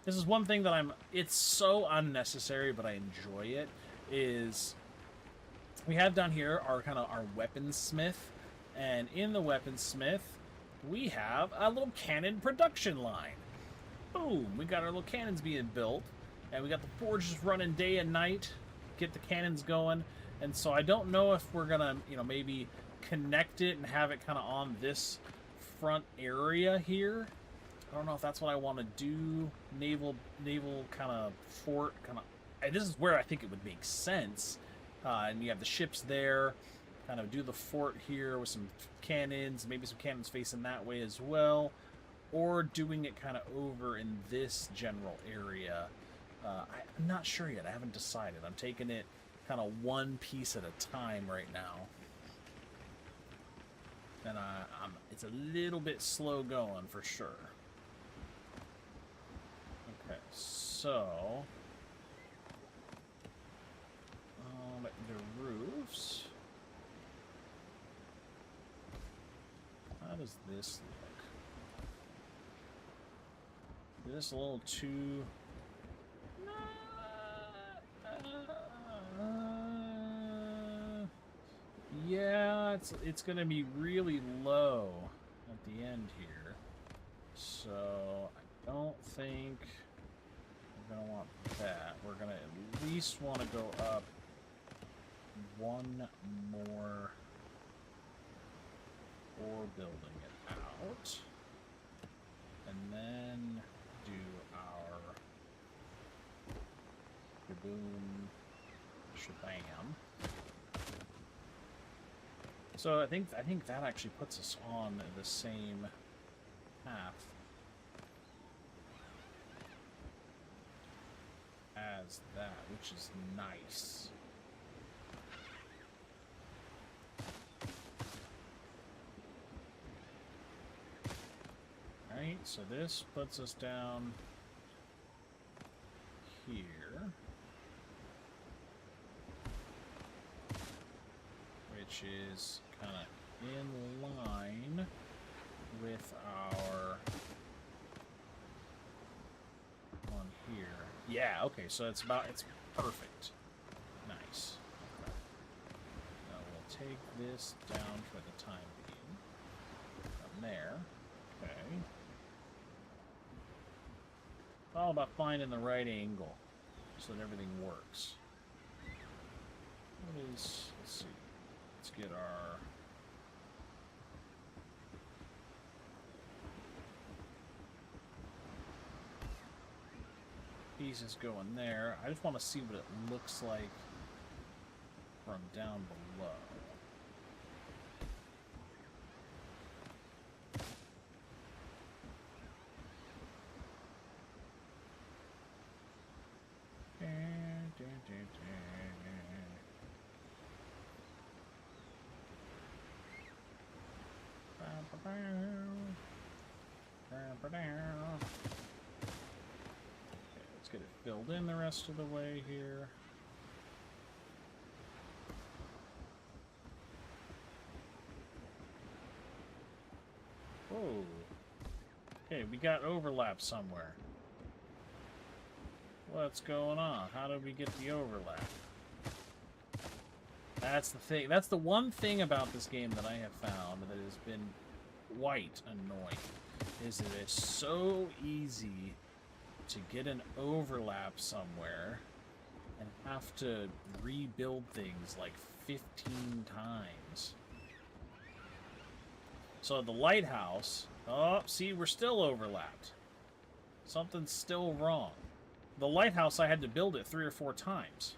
This is one thing that it's so unnecessary, but I enjoy it, is we have down here our weaponsmith, and in the weaponsmith, we have a little cannon production line. Boom! We got our little cannons being built, and we got the forges running day and night, get the cannons going, and so I don't know if we're gonna, maybe connect it and have it kind of on this front area here. I don't know if that's what I want to do. Naval kind of fort kind of. This is where I think it would make sense. And you have the ships there. Kind of do the fort here with some cannons, maybe some cannons facing that way as well, or doing it kind of over in this general area. I'm not sure yet. I haven't decided. I'm taking it kind of one piece at a time right now. And it's a little bit slow going for sure. Okay, so the roofs. How does this look? Is this a little too? Yeah, it's gonna be really low at the end here, so I don't think we're gonna want that. We're gonna at least want to go up one more or building it out, and then do our boom shabam. So I think that actually puts us on the same path as that, which is nice. Alright, so this puts us down here. Which is kind of in line with our one here. Yeah, okay, so it's perfect. Nice. Okay. Now we'll take this down for the time being. From there. Okay. It's all about finding the right angle so that everything works. What is, let's see. Let's get our pieces going there. I just want to see what it looks like from down below. let's get it filled in the rest of the way here. Whoa. Okay, we got overlap somewhere. What's going on? How did we get the overlap? That's the thing. That's the one thing about this game that I have found that has been quite annoying, is that it's so easy to get an overlap somewhere and have to rebuild things like 15 times. So the lighthouse... Oh, see, we're still overlapped. Something's still wrong. The lighthouse, I had to build it 3 or 4 times.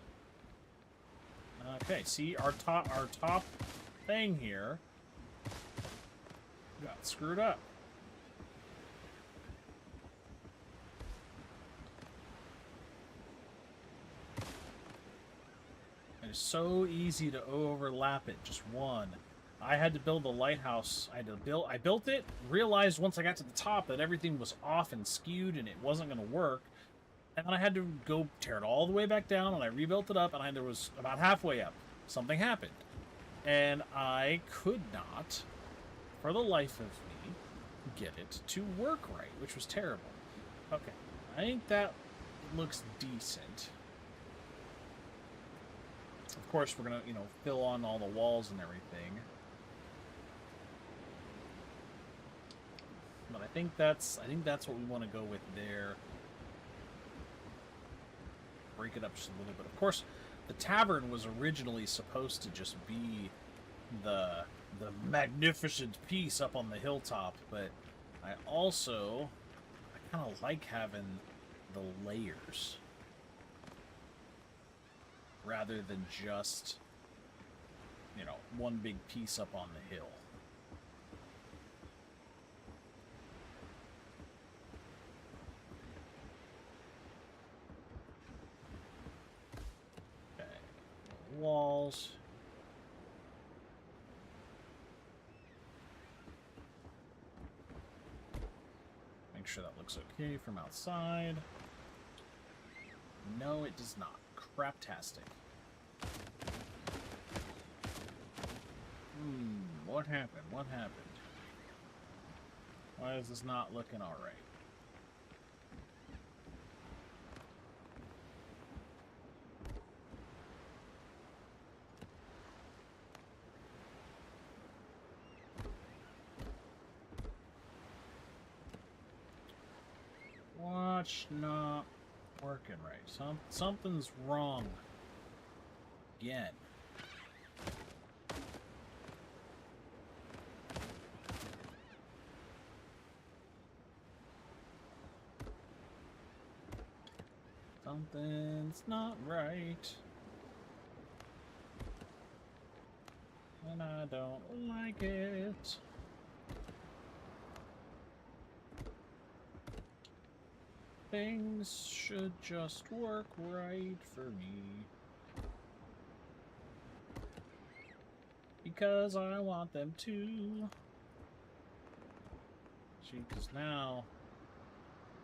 Okay, see, our top thing here got screwed up. And it's so easy to overlap it, just one. I had to build the lighthouse. I built it, realized once I got to the top that everything was off and skewed and it wasn't going to work. And then I had to go tear it all the way back down, and I rebuilt it up, and I was about halfway up. Something happened. And I could not, for the life of me, get it to work right, which was terrible. Okay, I think that looks decent. Of course, we're gonna, fill on all the walls and everything. But I think that's what we want to go with there. Break it up just a little bit. Of course, the tavern was originally supposed to just be the magnificent piece up on the hilltop, but I kind of like having the layers rather than just, one big piece up on the hill. Walls. Make sure that looks okay from outside. No, it does not. Craptastic. What happened? What happened? Why is this not looking alright? Watch not working right. Something's wrong. Again. Something's not right. And I don't like it. Things should just work right for me. Because I want them to. See, because now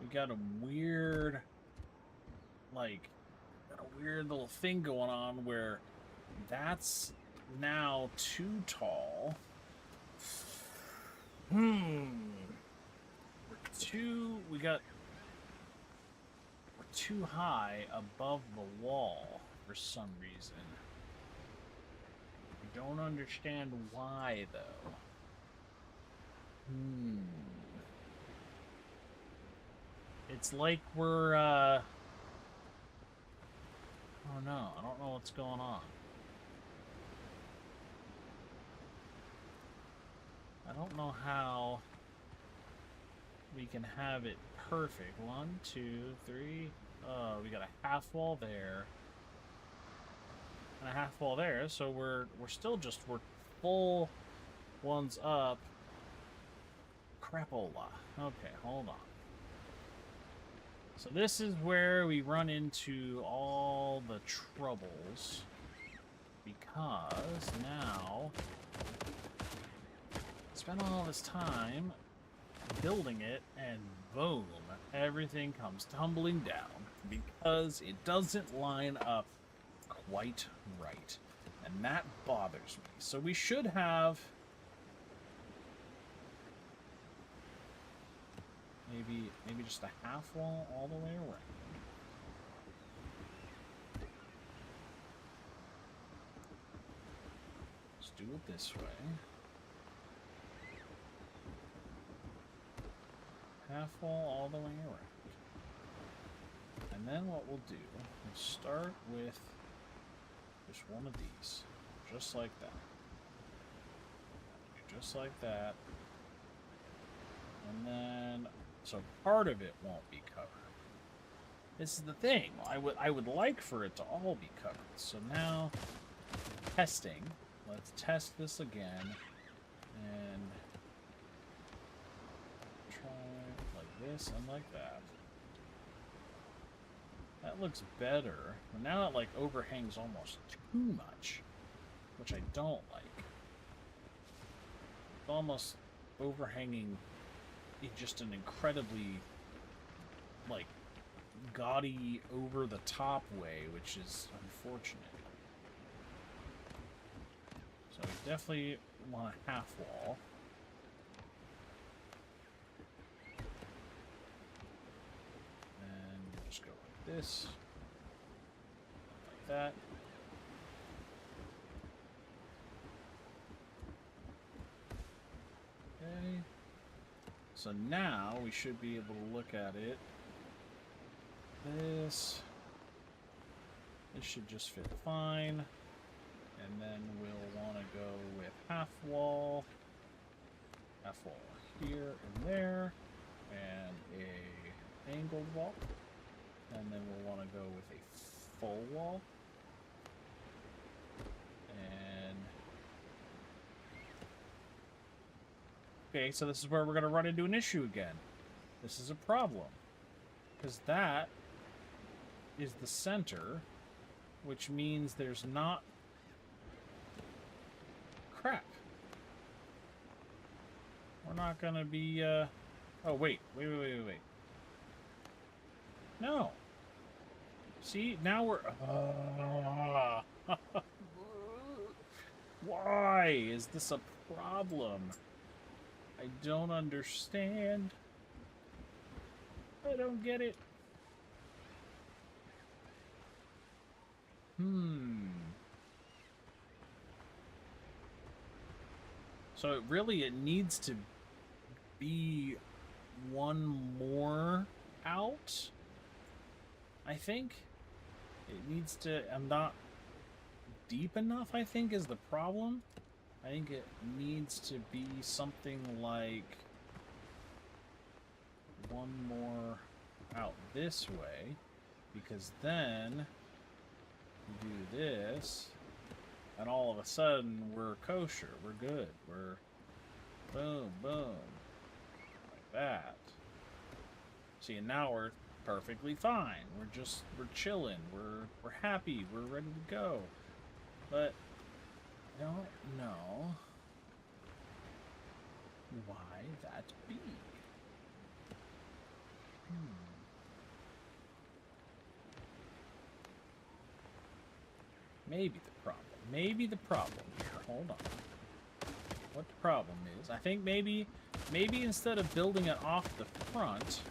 we got a weird, little thing going on where that's now too tall. We're too high above the wall for some reason. I don't understand why, though. It's like we're, oh no, I don't know what's going on. I don't know how we can have it perfect. 1, 2, 3. Oh, we got a half wall there. And a half wall there, so we're full ones up. Crapola. Okay, hold on. So this is where we run into all the troubles, because now spend all this time building it, and boom, everything comes tumbling down because it doesn't line up quite right. And that bothers me. So we should have maybe just a half wall all the way around. Let's do it this way. Half wall all the way around. And then what we'll do, we'll start with just one of these. Just like that. Just like that. And then, so part of it won't be covered. This is the thing. I would like for it to all be covered. So now, testing. Let's test this again. And try like this and like that. That looks better. But now it like overhangs almost too much, which I don't like. It's almost overhanging in just an incredibly like gaudy over the top way, which is unfortunate. So we definitely want a half wall. And we'll just go like this. Like that. Okay. So now we should be able to look at it. This should just fit fine. And then we'll want to go with half wall here and there, and a angled wall. And then we'll want to go with a full wall. And okay, so this is where we're going to run into an issue again. This is a problem. Because that is the center, which means there's not... Crap. We're not going to be... Oh, wait. Wait. No. See, now we're... Why is this a problem? I don't understand. I don't get it. So it needs to be one more out, I think. It needs to... I'm not deep enough, I think, is the problem. I think it needs to be something like one more out this way, because then you do this, and all of a sudden we're kosher, we're good, we're boom, boom, like that. See, and now we're perfectly fine. We're chilling, we're happy, we're ready to go. But I don't know why that be. Maybe the problem here, hold on. What the problem is, I think maybe instead of building it off the front,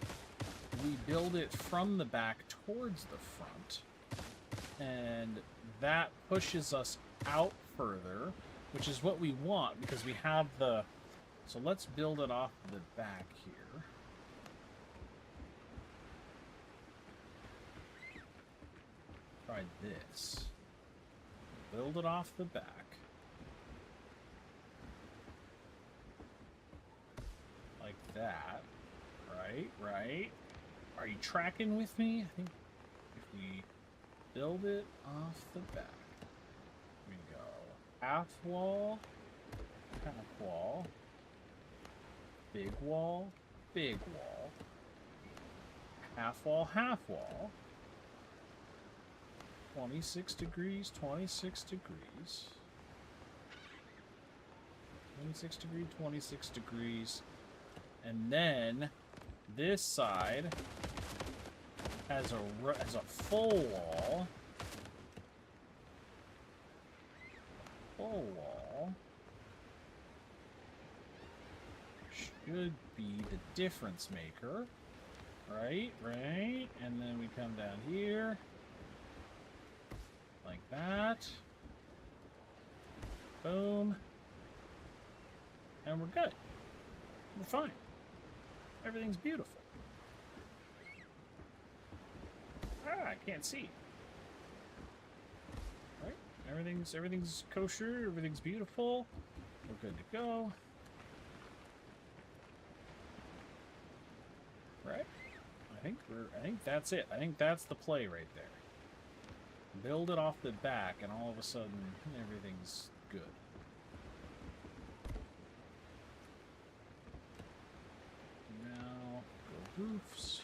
we build it from the back towards the front. And that pushes us out further, which is what we want because we have the... So let's build it off the back here. Try this. Build it off the back. Like that. Right? Are you tracking with me? I think if we build it off the back, we go half wall, big wall, half wall, 26 degrees, 26 degrees, 26 degrees, And then this side has a full wall. Full wall should be the difference maker. Right, right. And then we come down here. Like that. Boom. And we're good. We're fine. Everything's beautiful. Ah, I can't see. Right? Everything's kosher, everything's beautiful. We're good to go. Right? I think that's it. I think that's the play right there. Build it off the back and all of a sudden everything's good. Now go roofs.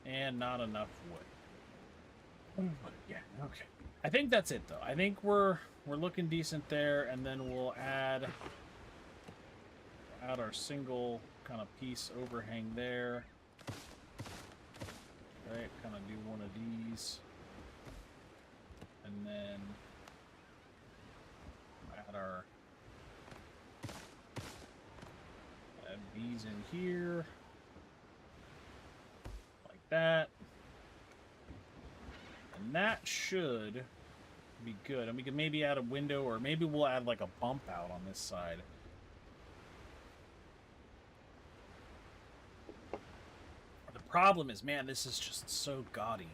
And not enough wood. Yeah, okay. I think that's it though. I think we're looking decent there, and then we'll add our single kind of piece overhang there. Right, kind of do one of these. And then add these in here. Like that. And that should be good. And we can maybe add a window, or maybe we'll add like a bump out on this side. The problem is, man, this is just so gaudy.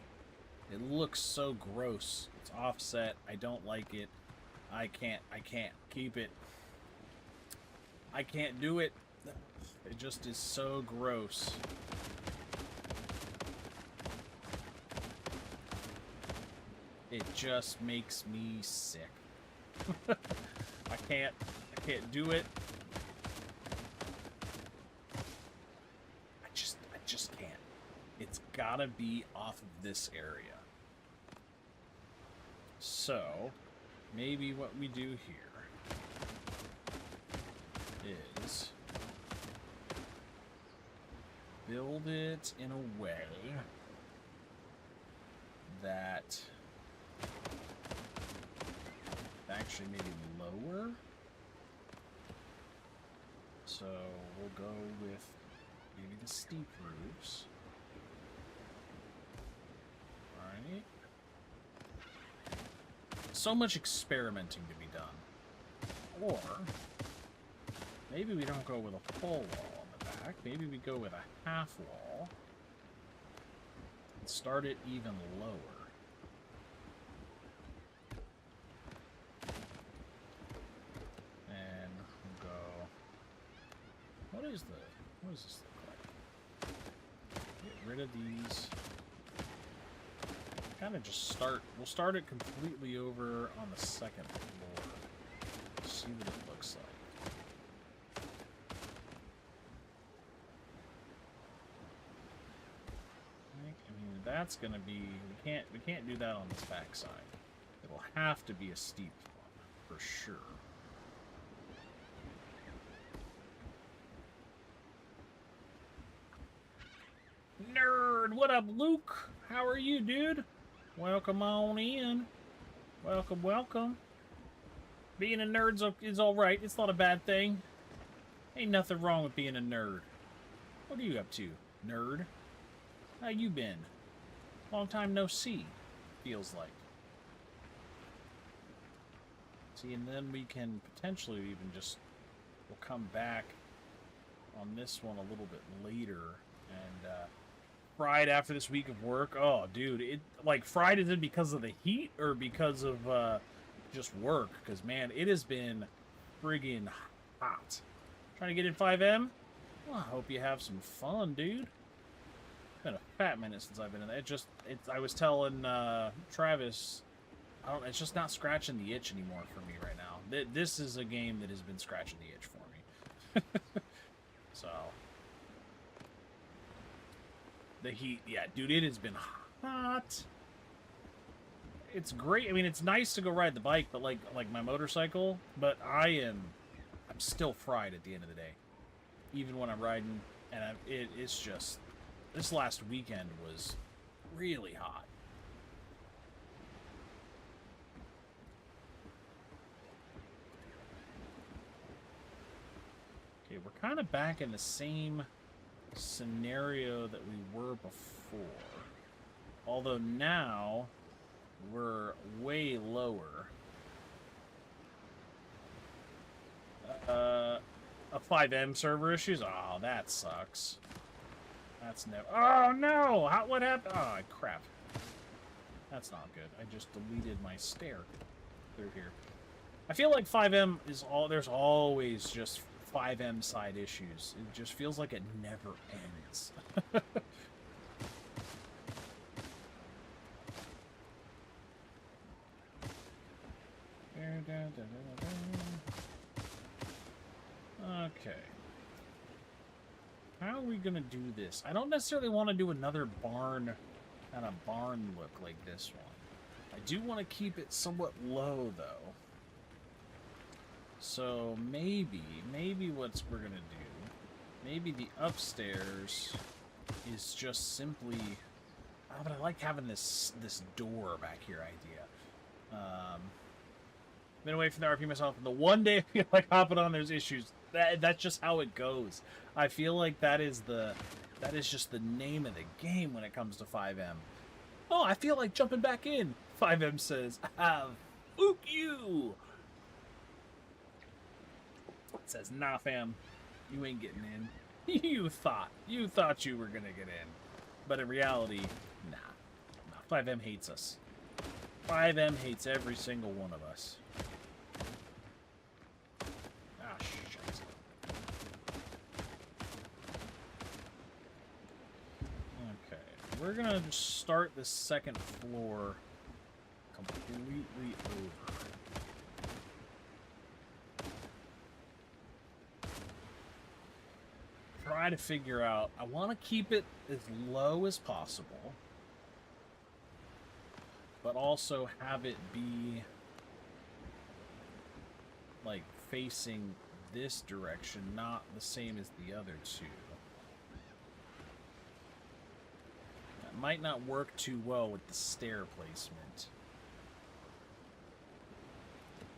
It looks so gross. It's offset. I don't like it. I can't keep it. I can't do it. It just is so gross. It just makes me sick. I can't do it. I just can't. It's gotta be off of this area. So, maybe what we do here is build it in a way that actually maybe lower. So we'll go with maybe the steep roofs. Alright. So much experimenting to be done. Or maybe we don't go with a full wall on the back. Maybe we go with a half wall and start it even lower. And we'll go. What does this look like? Get rid of these. Kind of just start. We'll start it completely over on the second floor. See what it looks like. I mean, that's gonna be. We can't do that on this back side. It'll have to be a steep one for sure. Nerd, what up, Luke? How are you, dude? Welcome on in. Welcome, welcome. Being a nerd is alright. It's not a bad thing. Ain't nothing wrong with being a nerd. What are you up to, nerd? How you been? Long time no see, feels like. See, and then we can potentially even just... We'll come back on this one a little bit later and, fried after this week of work. Oh, dude, it like fried is it because of the heat or because of just work? Because man, it has been friggin' hot. Trying to get in 5M? Well, I hope you have some fun, dude. It's been a fat minute since I've been in there. I was telling Travis, it's just not scratching the itch anymore for me right now. This is a game that has been scratching the itch for me. So. The heat, yeah, dude, it has been hot. It's great. I mean, it's nice to go ride the bike, but like my motorcycle. But I I'm still fried at the end of the day, even when I'm riding. And it's just, this last weekend was really hot. Okay, we're kind of back in the same scenario that we were before. Although now we're way lower. A 5M server issues? Oh, that sucks. That's no. Oh no! What happened? Oh crap. That's not good. I just deleted my stair through here. I feel like 5M is there's always just 5M side issues. It just feels like it never ends. Okay. How are we gonna do this? I don't necessarily want to do another barn, kind of barn look like this one. I do want to keep it somewhat low, though. So maybe what we're gonna do, maybe the upstairs is just simply. Oh, but I like having this door back here idea. Been away from the RP myself, and the one day I feel like hopping on, there's issues. That's just how it goes. I feel like that is just the name of the game when it comes to 5M. Oh, I feel like jumping back in. 5M says, "Fook you." It says, "Nah, fam, you ain't getting in. You thought you were gonna get in, but in reality, nah. 5M hates us. 5M hates every single one of us." Ah, shit. Okay, we're gonna just start the second floor completely over. Try to figure out, I want to keep it as low as possible, but also have it be like facing this direction, not the same as the other two. That might not work too well with the stair placement.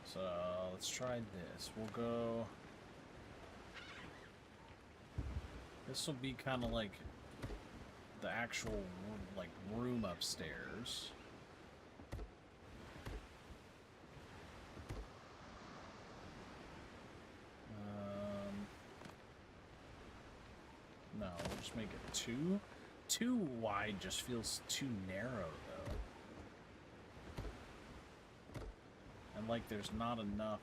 So let's try this. We'll go. This will be kind of like the actual like room upstairs. No, we'll just make it two. Too wide just feels too narrow, though. And like there's not enough.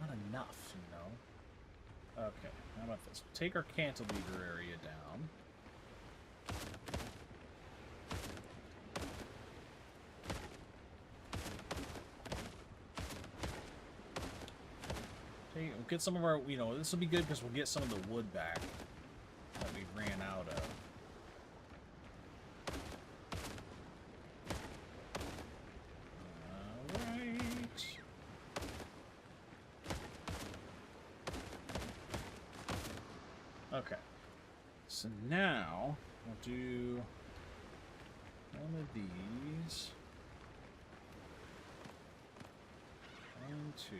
Not enough, you know? Okay, how about this? Take our cantilever area down. We'll get some of our, you know, this will be good because we'll get some of the wood back that we ran out of. Alright. Okay. So now we'll do one of these. 1, 2.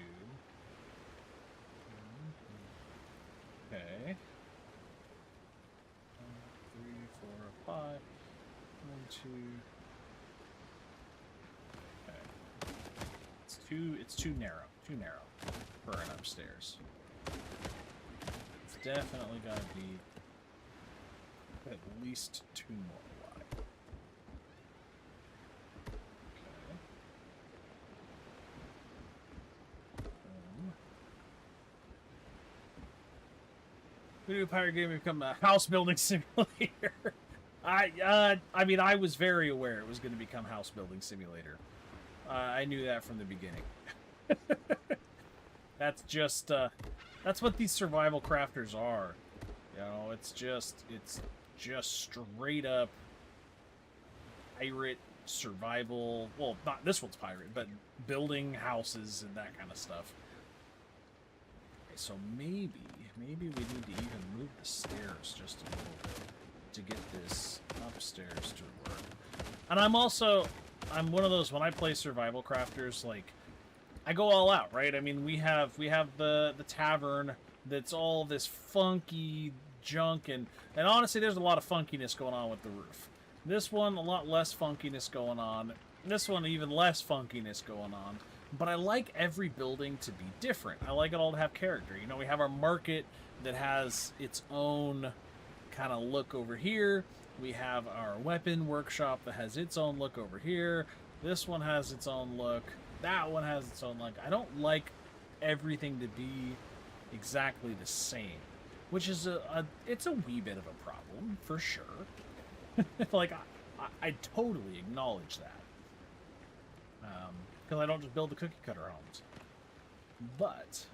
Okay. 1, 3, 4, 5. 1, 2. Okay. It's too narrow. Too narrow for an upstairs. It's definitely gotta be at least 2 more wide. New pirate game become a house building simulator. I mean, I was very aware it was going to become house building simulator. I knew that from the beginning. That's just that's what these survival crafters are. You know, it's just straight up pirate survival. Well, not this one's pirate, but building houses and that kind of stuff. so maybe we need to even move the stairs just a little bit to get this upstairs to work. And I'm one of those, when I play survival crafters, like, I go all out, right? I mean, we have the tavern that's all this funky junk, and honestly, there's a lot of funkiness going on with the roof. This one, a lot less funkiness going on. This one, even less funkiness going on. But I like every building to be different. I like it all to have character. You know, we have our market that has its own kind of look over here. We have our weapon workshop that has its own look over here. This one has its own look. That one has its own look. I don't like everything to be exactly the same, which is it's a wee bit of a problem for sure. Like I totally acknowledge that. Because I don't just build the cookie cutter homes. But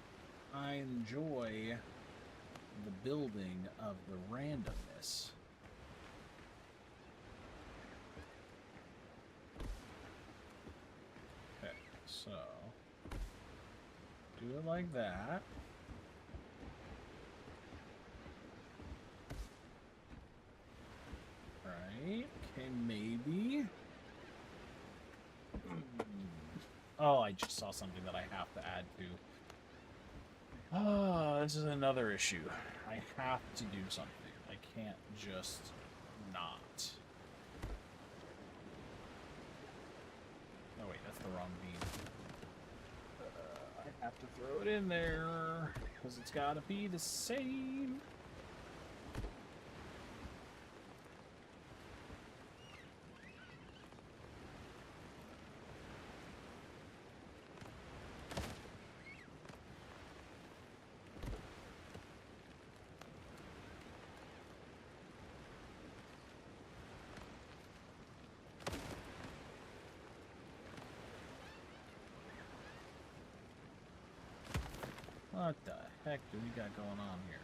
I enjoy the building of the randomness. Okay, so do it like that. Right, okay, maybe. Oh, I just saw something that I have to add to. Oh, this is another issue. I have to do something. I can't just not. Oh wait, that's the wrong bean. I have to throw it in there, because it's gotta be the same. What the heck do we got going on here?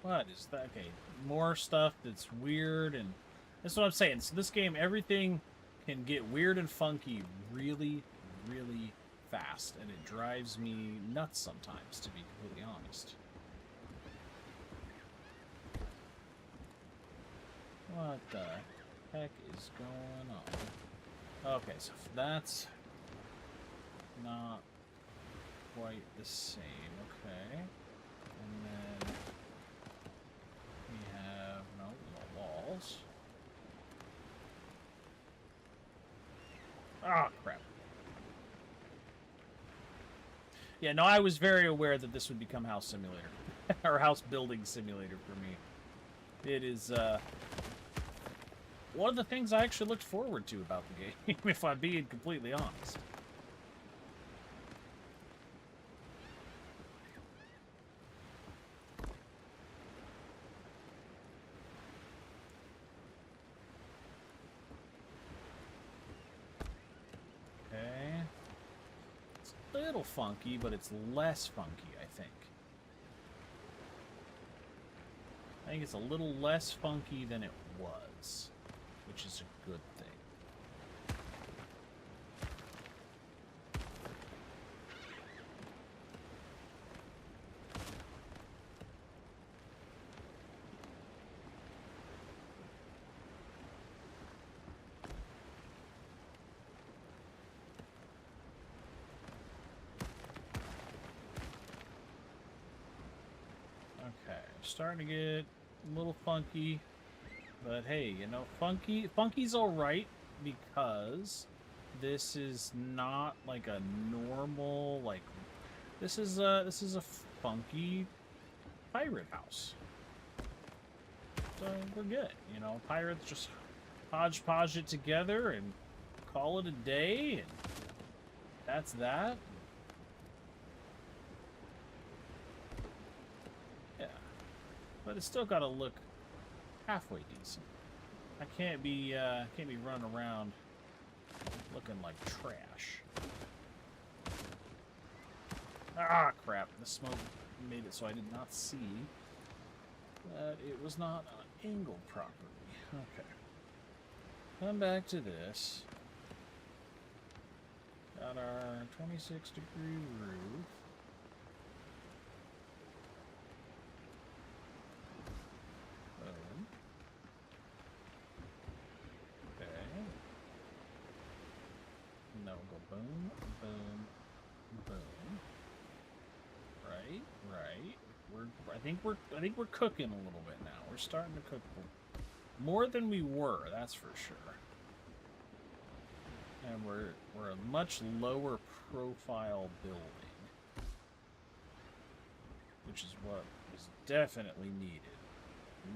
What is that? Okay, more stuff that's weird, and that's what I'm saying. So this game, everything can get weird and funky really, really fast, and it drives me nuts sometimes, to be completely honest. What the heck is going on? Okay, so that's not quite the same. Okay. And then we have no walls. Ah, crap. Yeah, no, I was very aware that this would become House Simulator. Or House Building Simulator for me. It is, one of the things I actually looked forward to about the game, if I'm being completely honest. Okay. It's a little funky, but it's less funky, I think. I think it's a little less funky than it was, which is a good thing. Okay, starting to get a little funky. But hey, you know, funky's alright, because this is not like a normal, like, this is a funky pirate house. So we're good, you know, pirates just hodgepodge it together and call it a day, and that's that. Yeah. But it's still gotta look halfway decent. I can't be running around looking like trash. Ah, crap! The smoke made it so I did not see that it was not angled properly. Okay. Come back to this. Got our 26-degree roof. Boom. Okay. Now we'll go boom, boom, boom. Right, right. I think we're cooking a little bit now. We're starting to cook more than we were, that's for sure. And we're a much lower profile building, which is what is definitely needed.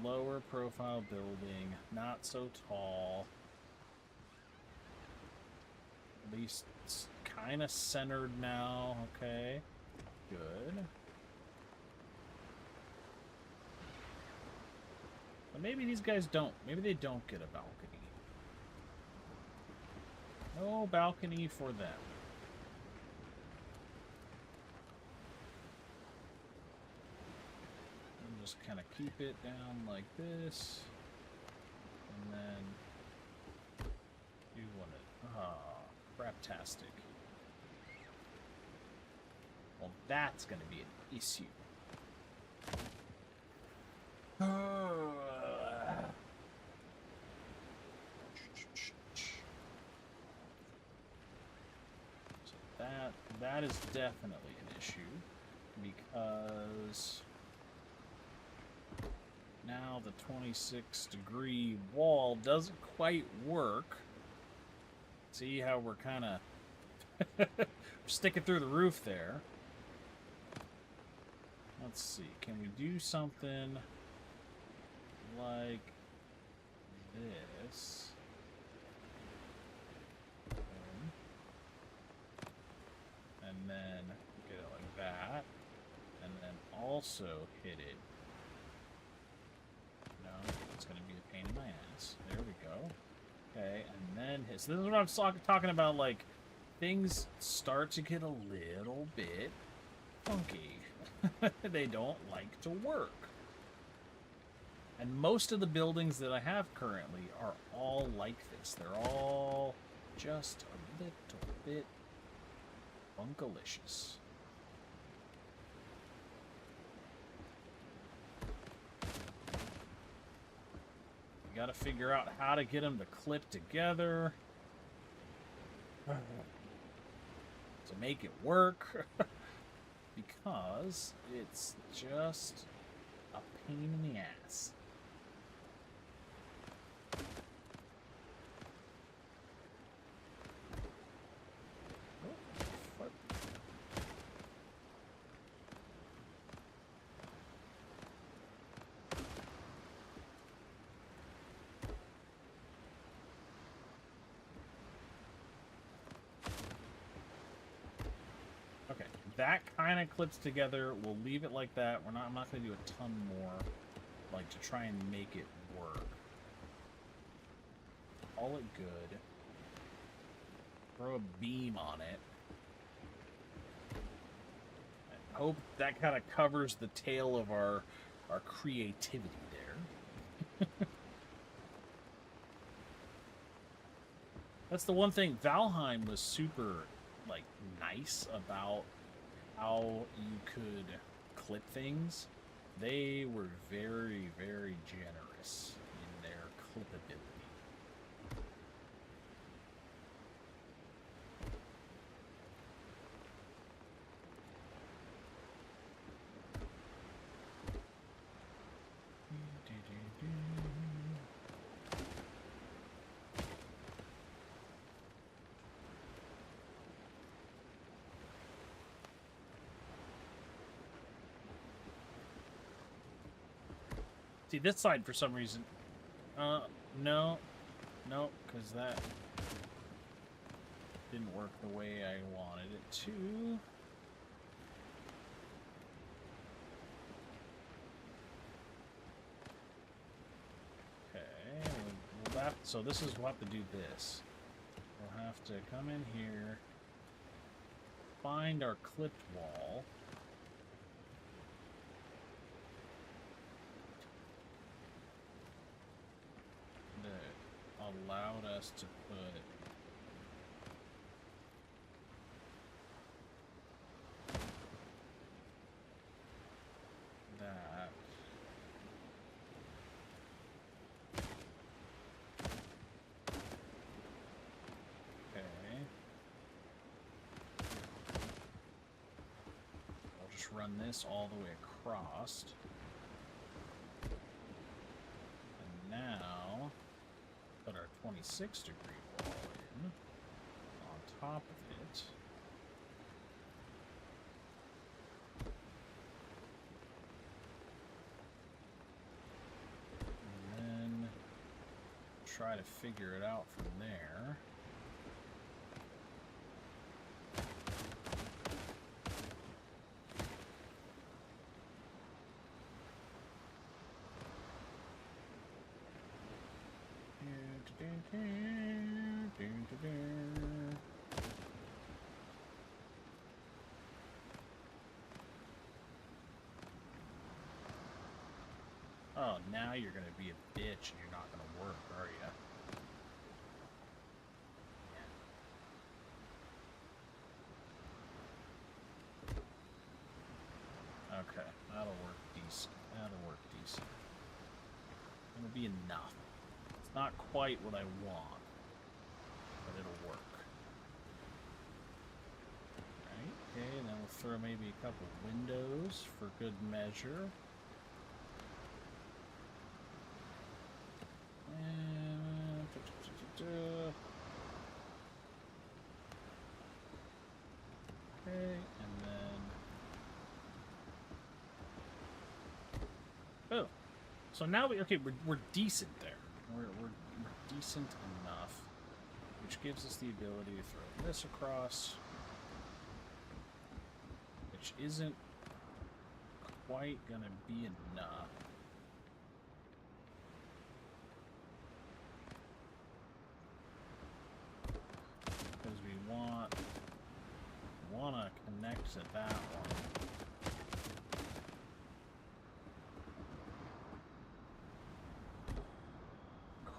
Lower profile building, not so tall. At least it's kind of centered now. Okay, good. But maybe these guys don't. Maybe they don't get a balcony. No balcony for them. And just kind of keep it down like this. And then do one of... Ah, craptastic. Well, that's going to be an issue. So that is definitely an issue, because now the 26-degree wall doesn't quite work. See how we're kind of sticking through the roof there. Let's see, can we do something like this? And then get it like that, and then also hit it. No, it's going to be a pain in my ass. There we go. Okay, and then hit. So this is what I'm talking about, like, things start to get a little bit funky. They don't like to work. And most of the buildings that I have currently are all like this. They're all just a little bit funkalicious. You gotta figure out how to get them to clip together to make it work. Because it's just a pain in the ass. That kind of clips together. We'll leave it like that. I'm not going to do a ton more, like, to try and make it work. Call it good. Throw a beam on it. I hope that kind of covers the tail of our creativity there. That's the one thing. Valheim was super, like, nice about how you could clip things. They were very, very generous in their clippability. See, this side, for some reason... no. No, because that didn't work the way I wanted it to. Okay, we'll have, so this is, we'll have to do this. We'll have to come in here, find our clipped wall. allowed us to put that. Okay. I'll just run this all the way across. And now put our 26-degree wall in on top of it. And then try to figure it out from there. Oh, now you're gonna be a bitch and you're not gonna work, are you? Okay, that'll work decent. That'll work decent. It'll be enough. It's not quite what I want, but it'll work. Right, okay, and then we'll throw maybe a couple windows for good measure. And okay, and then oh, so now we're decent there. We're decent enough, which gives us the ability to throw this across, which isn't quite gonna be enough. Because we want to connect to that one.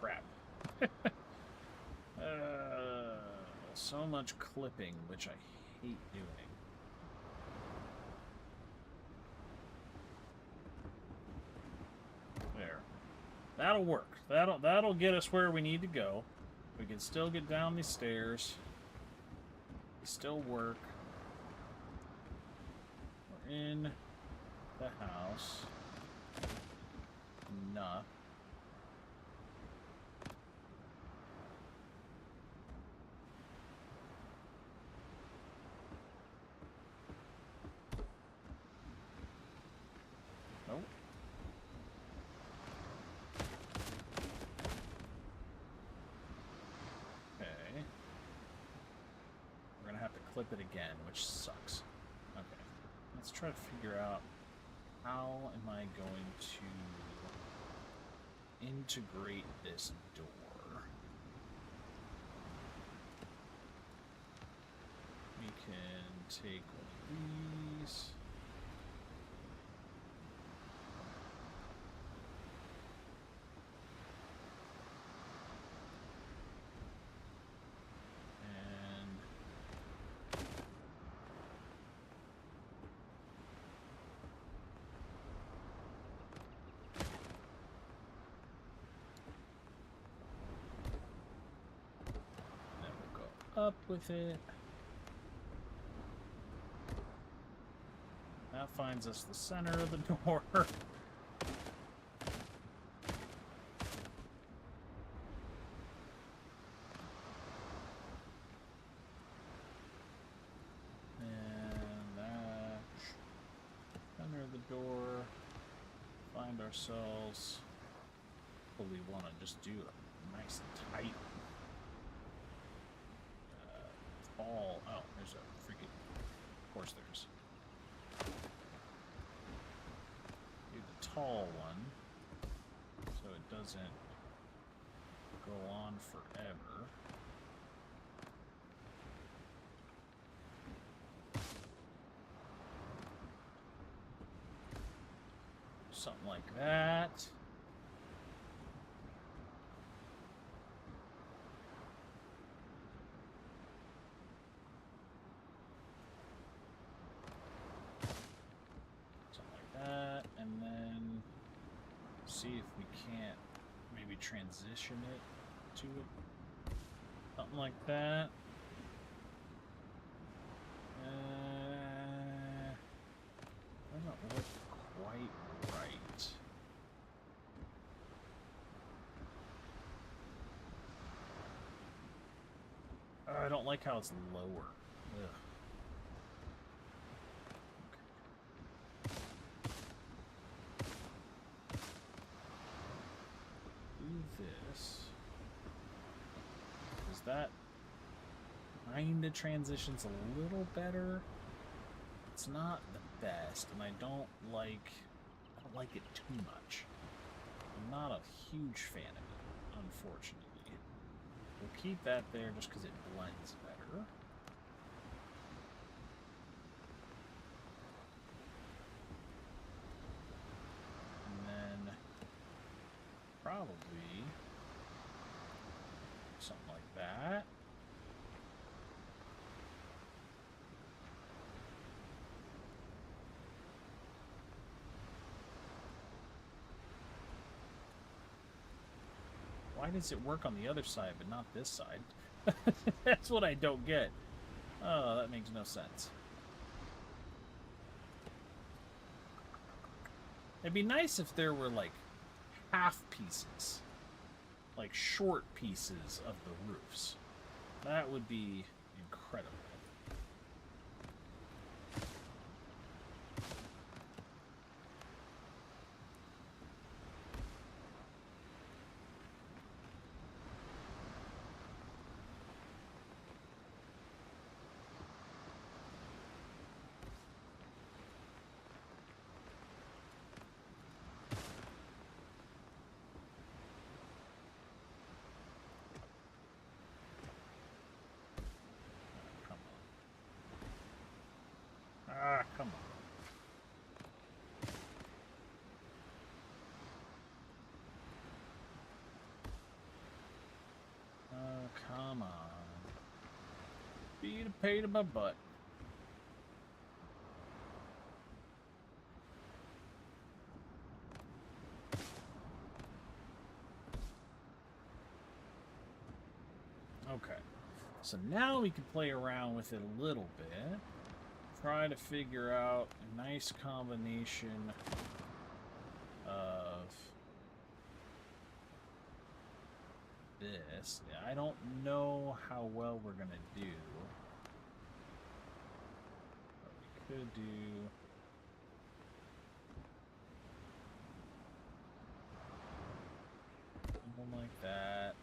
Crap. So much clipping, which I hate doing. There. That'll work. That'll get us where we need to go. We can still get down these stairs. Still work. We're in the house. Enough. Nope. Okay. We're gonna have to clip it again, which sucks. Okay. Let's try to figure out how am I going to integrate this door. We can take one of these. Up with it. That finds us the center of the door. And that center of the door. Find ourselves. What we want to just do a nice tight. Oh, there's a freaking... Of course there's. Do the tall one, so it doesn't go on forever. Something like that. see if we can't maybe transition it to it. Something like that. Doesn't look quite right. I don't like how it's lower. Ugh. Do this. Is that kind of transitions a little better? It's not the best, and I don't like it too much. I'm not a huge fan of it, unfortunately. We'll keep that there just because it blends better. And then probably something like that. Why does it work on the other side but not this side? That's what I don't get. Oh, that makes no sense. It'd be nice if there were like half pieces, like short pieces of the roofs. That would be incredible. Ah, come on. Oh, come on. Beat a pain in my butt. Okay. So now we can play around with it a little bit. Try to figure out a nice combination of this. I don't know how well we're gonna do, but we could do something like that.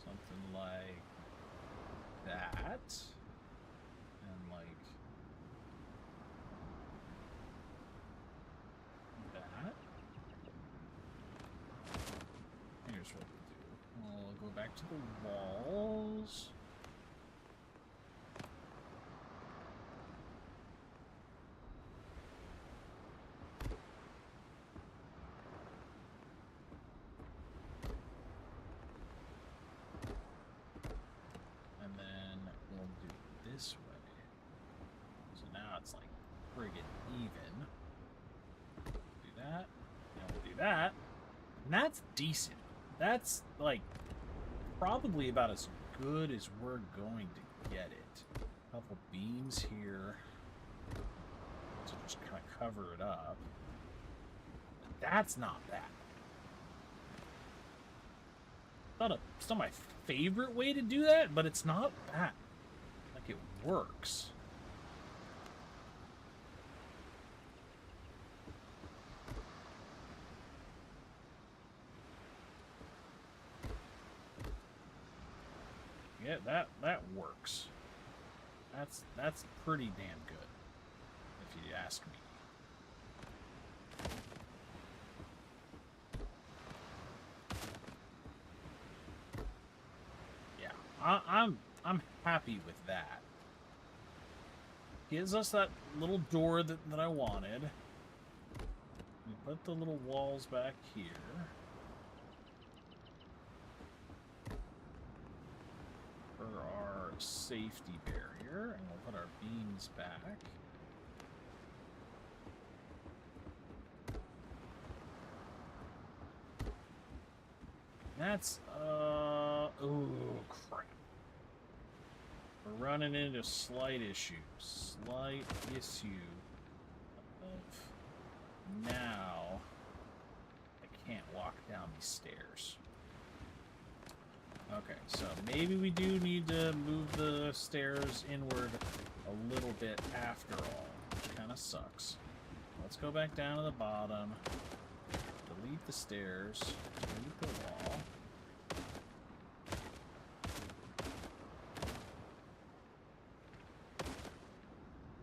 Something like that. And like that. Here's what we'll do. We'll go back to the walls. This way. So now it's like friggin' even. Do that. And we'll do that. And that's decent. That's like probably about as good as we're going to get it. A couple beams here to just kind of cover it up. But that's not bad. It's not my favorite way to do that, but it's not bad. It works. Yeah, that works. That's pretty damn good, if you ask me. Yeah, I'm happy with that. Gives us that little door that I wanted. We put the little walls back here. safety barrier, and we'll put our beams back. That's, ooh, crap. We're running into slight issue. Slight issue of now I can't walk down these stairs. Okay, so maybe we do need to move the stairs inward a little bit after all, which kind of sucks. Let's go back down to the bottom. Delete the stairs. Delete the wall.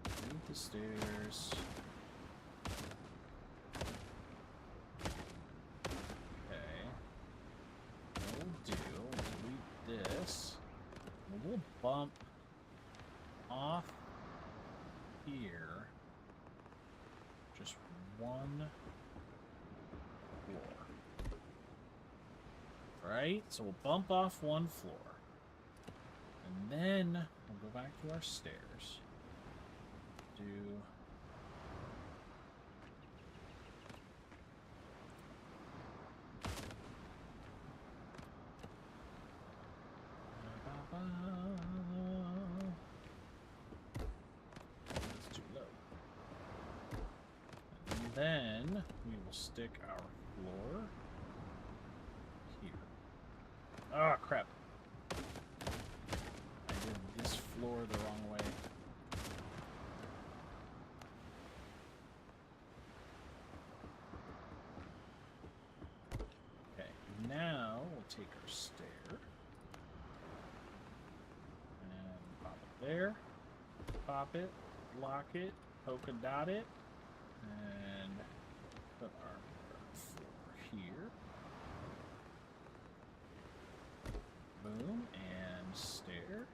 Delete the stairs. Okay. We'll delete this. We'll bump off here just one floor. Right? So we'll bump off one floor. And then we'll go back to our stairs. Do that's too low. And then we will stick our floor here. Ah, crap. I did this floor the wrong way. Okay, now we'll take our stair and pop it there. Pop it, lock it, polka dot it, and put our floor here. Boom, and stair,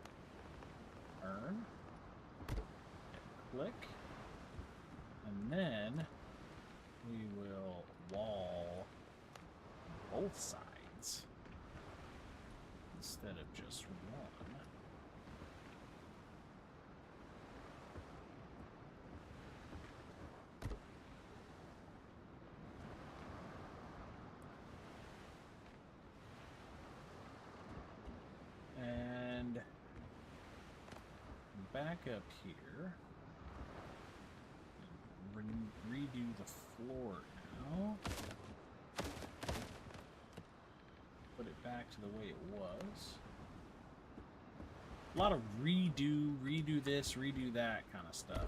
turn, and click, and then we will wall both sides instead of just one. And back up here. Redo the floor now. Put it back to the way it was. A lot of redo this, redo that kind of stuff.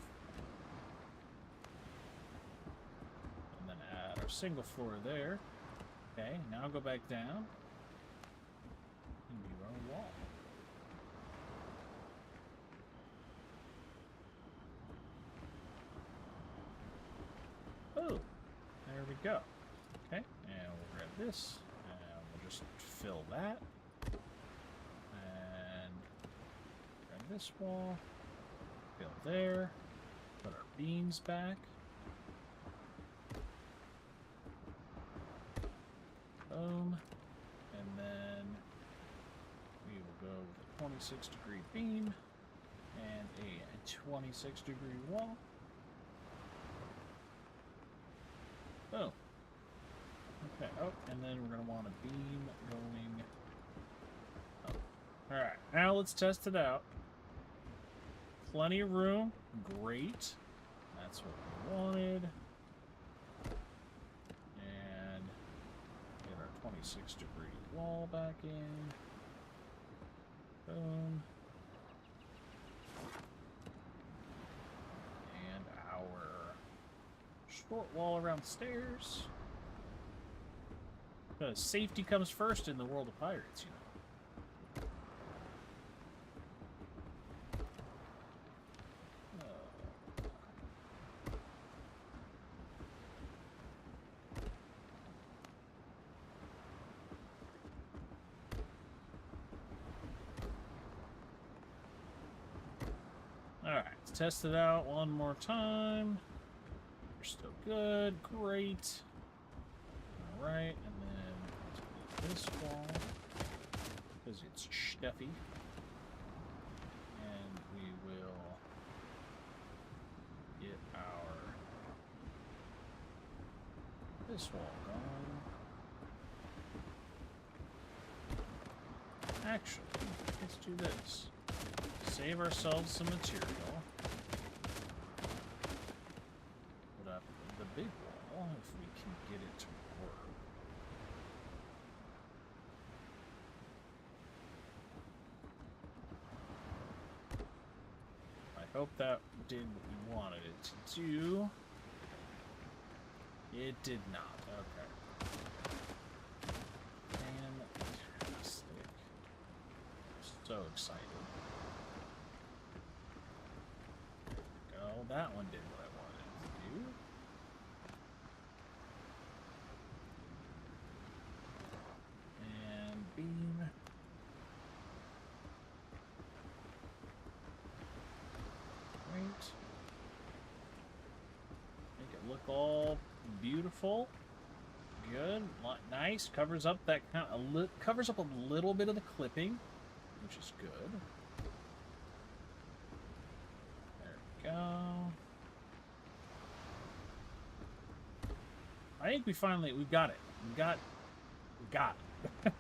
And then add our single floor there. Okay, now go back down. And do our wall. Oh, there we go. Okay, and we'll grab this, and we'll just fill that. And grab this wall, fill there, put our beams back. Boom. And then we will go with a 26-degree beam and a 26-degree wall. Oh. Okay. Oh, and then we're going to want a beam going up. Alright, now let's test it out. Plenty of room. Great. That's what we wanted. And get our 26-degree wall back in. Boom. And our short wall around the stairs. Because safety comes first in the world of pirates, you know. Alright, let's test it out one more time. We're still good. Great. Alright, and then this wall, because it's stuffy. this wall gone? Actually, let's do this. Save ourselves some material. Put up the big wall if we can get it to work. I hope that did what we wanted it to do. It did not. Okay. Fantastic. So excited. There we go. That one did what I wanted it to do. And beam. Great. Make it look all beautiful. Good. Nice. Covers up that covers up a little bit of the clipping, which is good. There we go. I think we've got it. We got it. I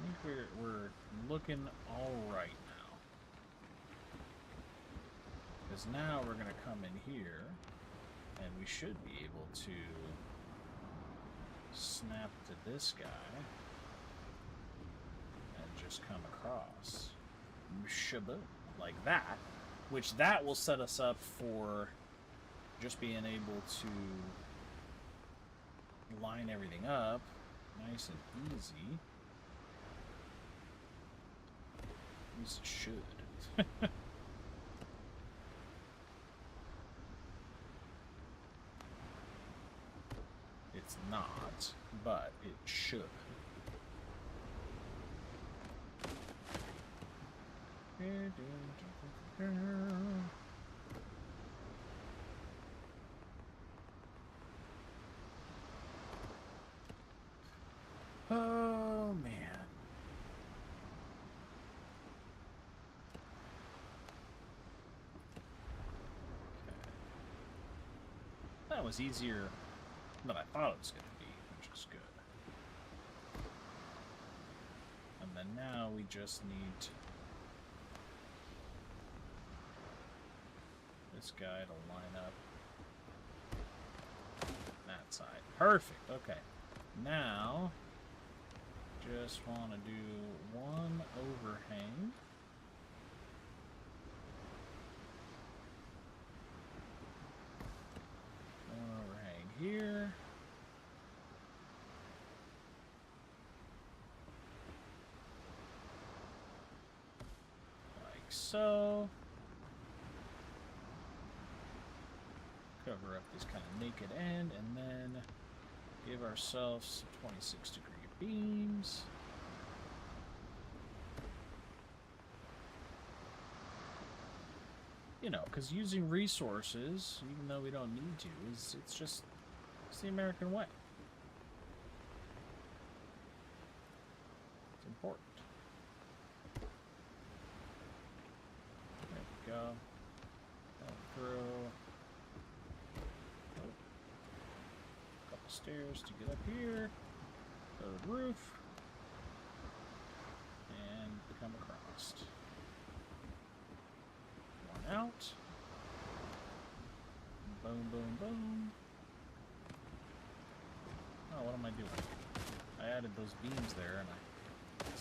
think we're looking all right now. Because now we're gonna come in here, and we should be able to snap to this guy and just come across. Shaboom. Like that. Which that will set us up for just being able to line everything up nice and easy. At least it should. It's not, but it should. Oh, man. Okay. That was easier than I thought it was going to be, which is good. And then now we just need this guy to line up that side. Perfect. Okay. Now, just want to do one overhang. One overhang here. Like so. Cover up this kind of naked end, and then give ourselves some 26-degree beams. You know, because using resources, even though we don't need to, it's the American way. It's important. There we go. Through. Stairs to get up here, go to the roof, and come across. One out. Boom, boom, boom. Oh, what am I doing? I added those beams there, and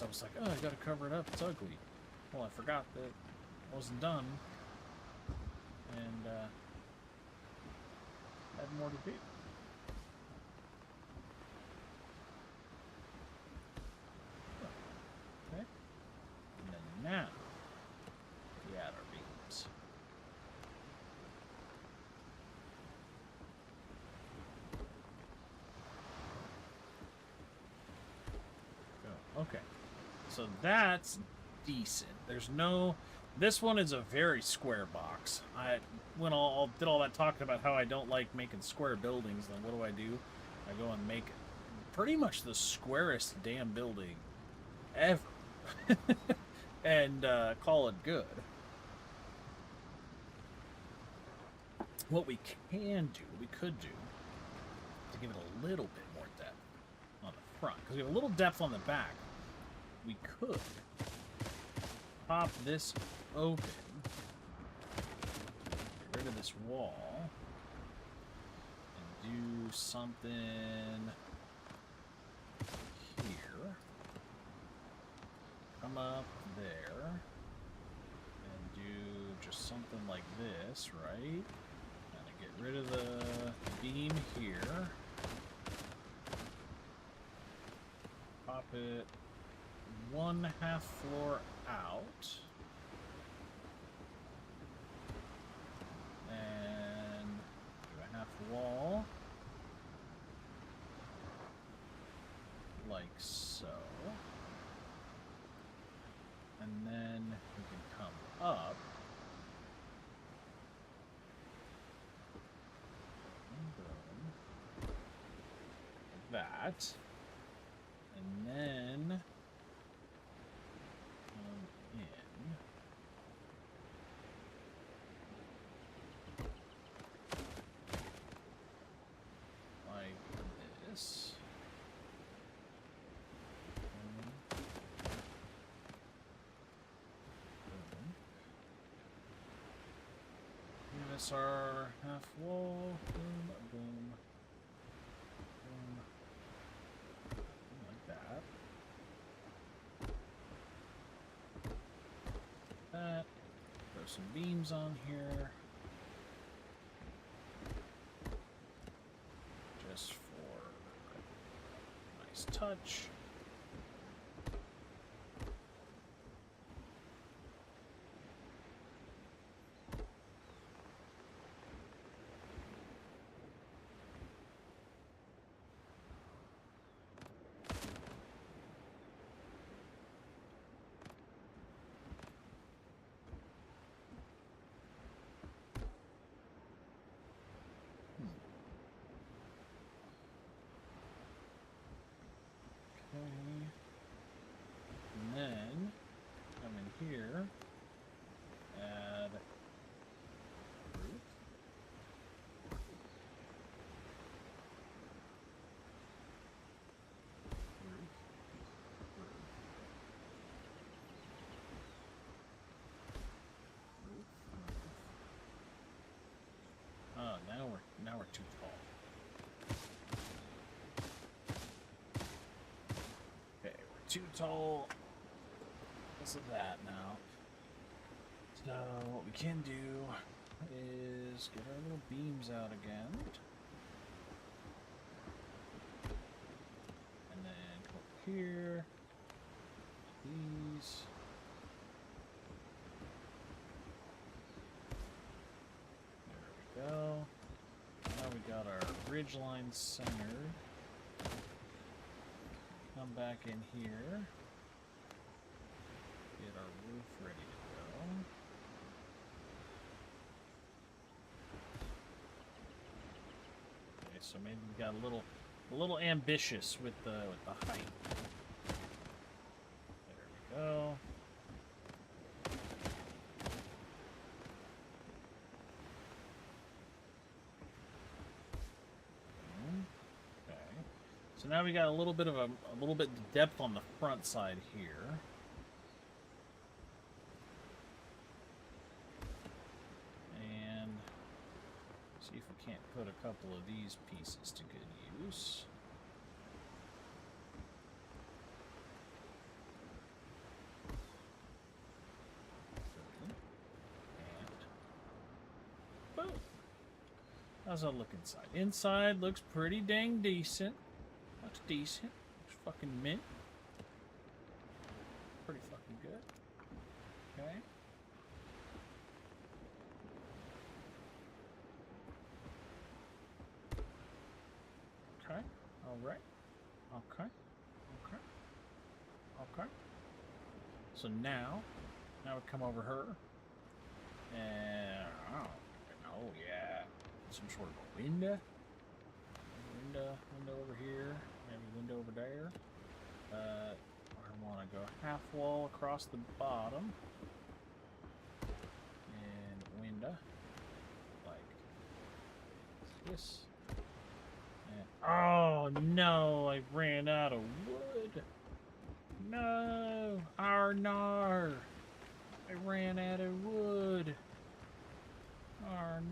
I was like, oh, I gotta cover it up, it's ugly. Well, I forgot that it wasn't done, and had more to do. Now, we add our beams. Go. Okay. So that's decent. There's no... This one is a very square box. I did all that talking about how I don't like making square buildings, then what do? I go and make pretty much the squarest damn building ever. And call it good. What we can do, what we could do, to give it a little bit more depth on the front, because we have a little depth on the back, we could pop this open, get rid of this wall, and do something here. Come up there, and do just something like this, right? Get rid of the beam here. Pop it 1/2 floor out. And do a half wall. Like so. And then we can come up. That, and then come in like this. Give us our half wall. Boom, boom. That. Throw some beams on here. Just for a nice touch. And then come in here, add roof. Oh, now we're too tall. Too tall because of that now. So what we can do is get our little beams out again. And then go up here. These. There we go. Now we got our ridge line centered. Come back in here. Get our roof ready to go. Okay, so maybe we got a little ambitious with the height. There we go. So now we got a little bit of a little bit of depth on the front side here. And see if we can't put a couple of these pieces to good use. And boom. How's that look inside? Inside looks pretty dang decent. Looks decent. Looks fucking mint. Pretty fucking good. Okay. Okay. Alright. Okay. Okay. Okay. So now we come over her. And oh yeah. Some sort of a window. Window over here. Maybe window over there. I want to go half wall across the bottom. And window. Like this. And, oh no, I ran out of wood. No, nar. I ran out of wood.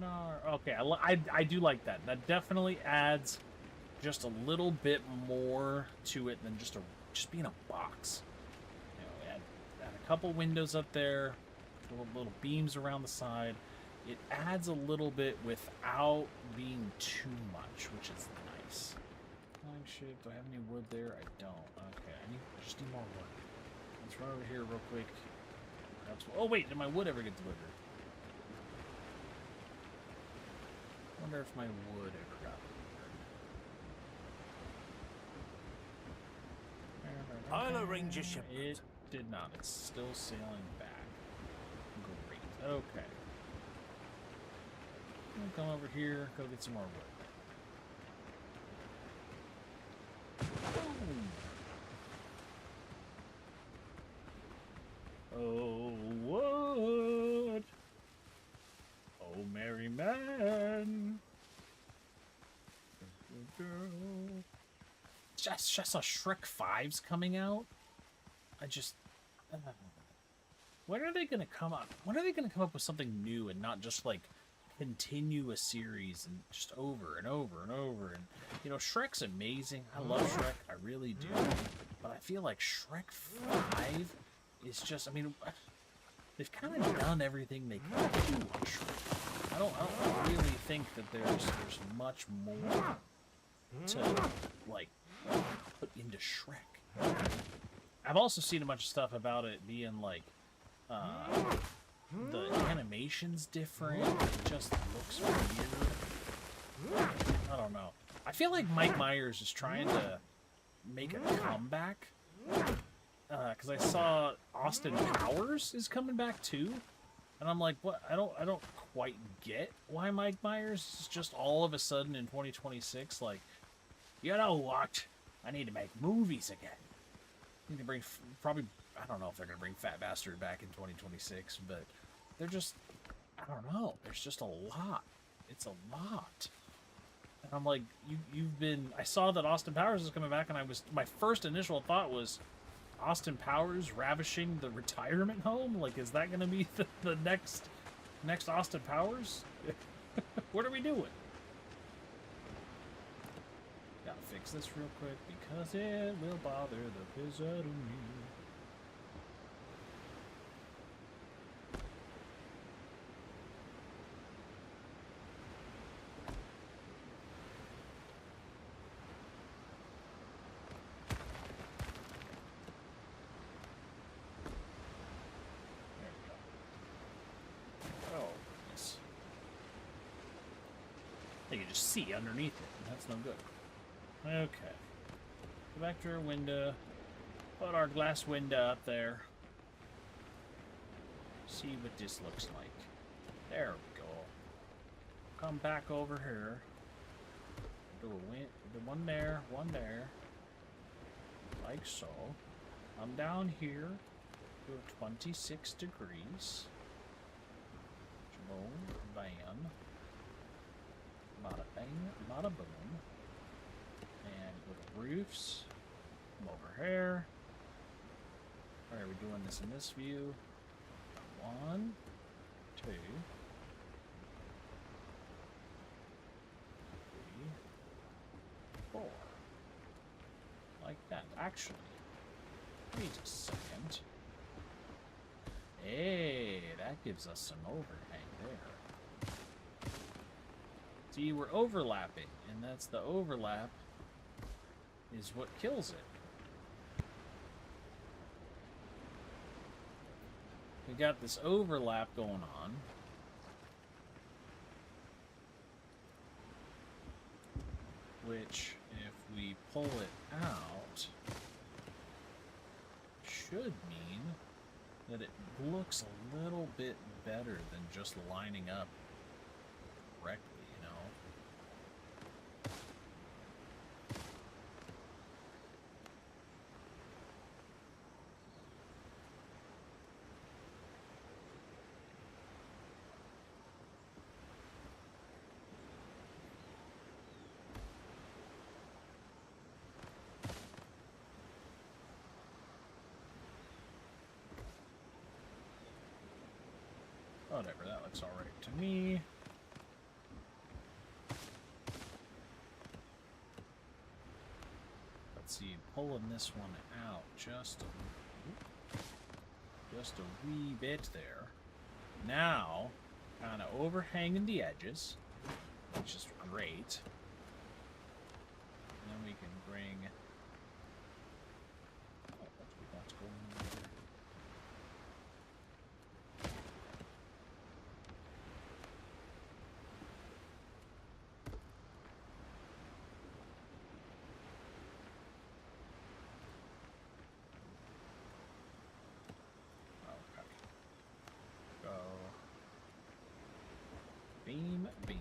Nar. Okay, I do like that. That definitely adds just a little bit more to it than just being a box. You know, add a couple windows up there, little beams around the side. It adds a little bit without being too much, which is nice. Flying ship. Do I have any wood there? I don't. Okay, I just need more wood. Let's run over here real quick. Oh wait, did my wood ever get delivered? I wonder if my wood ever got delivered. I'll arrange a shipment. It did not. It's still sailing back. Great. Okay. I'll come over here, go get some more wood. Oh, wood. Oh, merry man. Just saw Shrek 5's coming out. I just... when are they gonna come up? When are they gonna come up with something new and not just like continue a series and just over and over and over? And you know, Shrek's amazing. I love Shrek. I really do. But I feel like Shrek 5 is just... I mean, they've kind of done everything they can do on Shrek. I don't really think that there's much more to like put into Shrek. I've also seen a bunch of stuff about it being like the animation's different. It just looks weird. I don't know. I feel like Mike Myers is trying to make a comeback. Because I saw Austin Powers is coming back too, and I'm like, what? I don't quite get why Mike Myers is just all of a sudden in 2026 like, you know what? I need to make movies again. I need to bring probably. I don't know if they're gonna bring Fat Bastard back in 2026, but they're just. I don't know. There's just a lot. It's a lot. And I'm like, you've been. I saw that Austin Powers is coming back, and my first initial thought was, Austin Powers ravishing the retirement home? Like, is that going to be the next Austin Powers? What are we doing? Gotta fix this real quick because it will bother the piss out of me. You can just see underneath it, and that's no good. Okay. Go back to our window. Put our glass window up there. See what this looks like. There we go. Come back over here. Do one there, like so. I'm down here. Do 26 degrees. Boom, bam. Bada bang, bada boom. And go to roofs. Come over here. Alright, we're doing this in this view. 1, 2, 3, 4. Like that. Actually, wait a second. Hey, that gives us some overhang there. See, we're overlapping, and that's the overlap is what kills it. We got this overlap going on. Which, if we pull it out, should mean that it looks a little bit better than just lining up correctly, you know? Whatever, that looks alright to me. Let's see, pulling this one out just a wee bit there. Now, kind of overhanging the edges, which is great. And then we can bring... Oh, what do we got going on there? Beam, beam.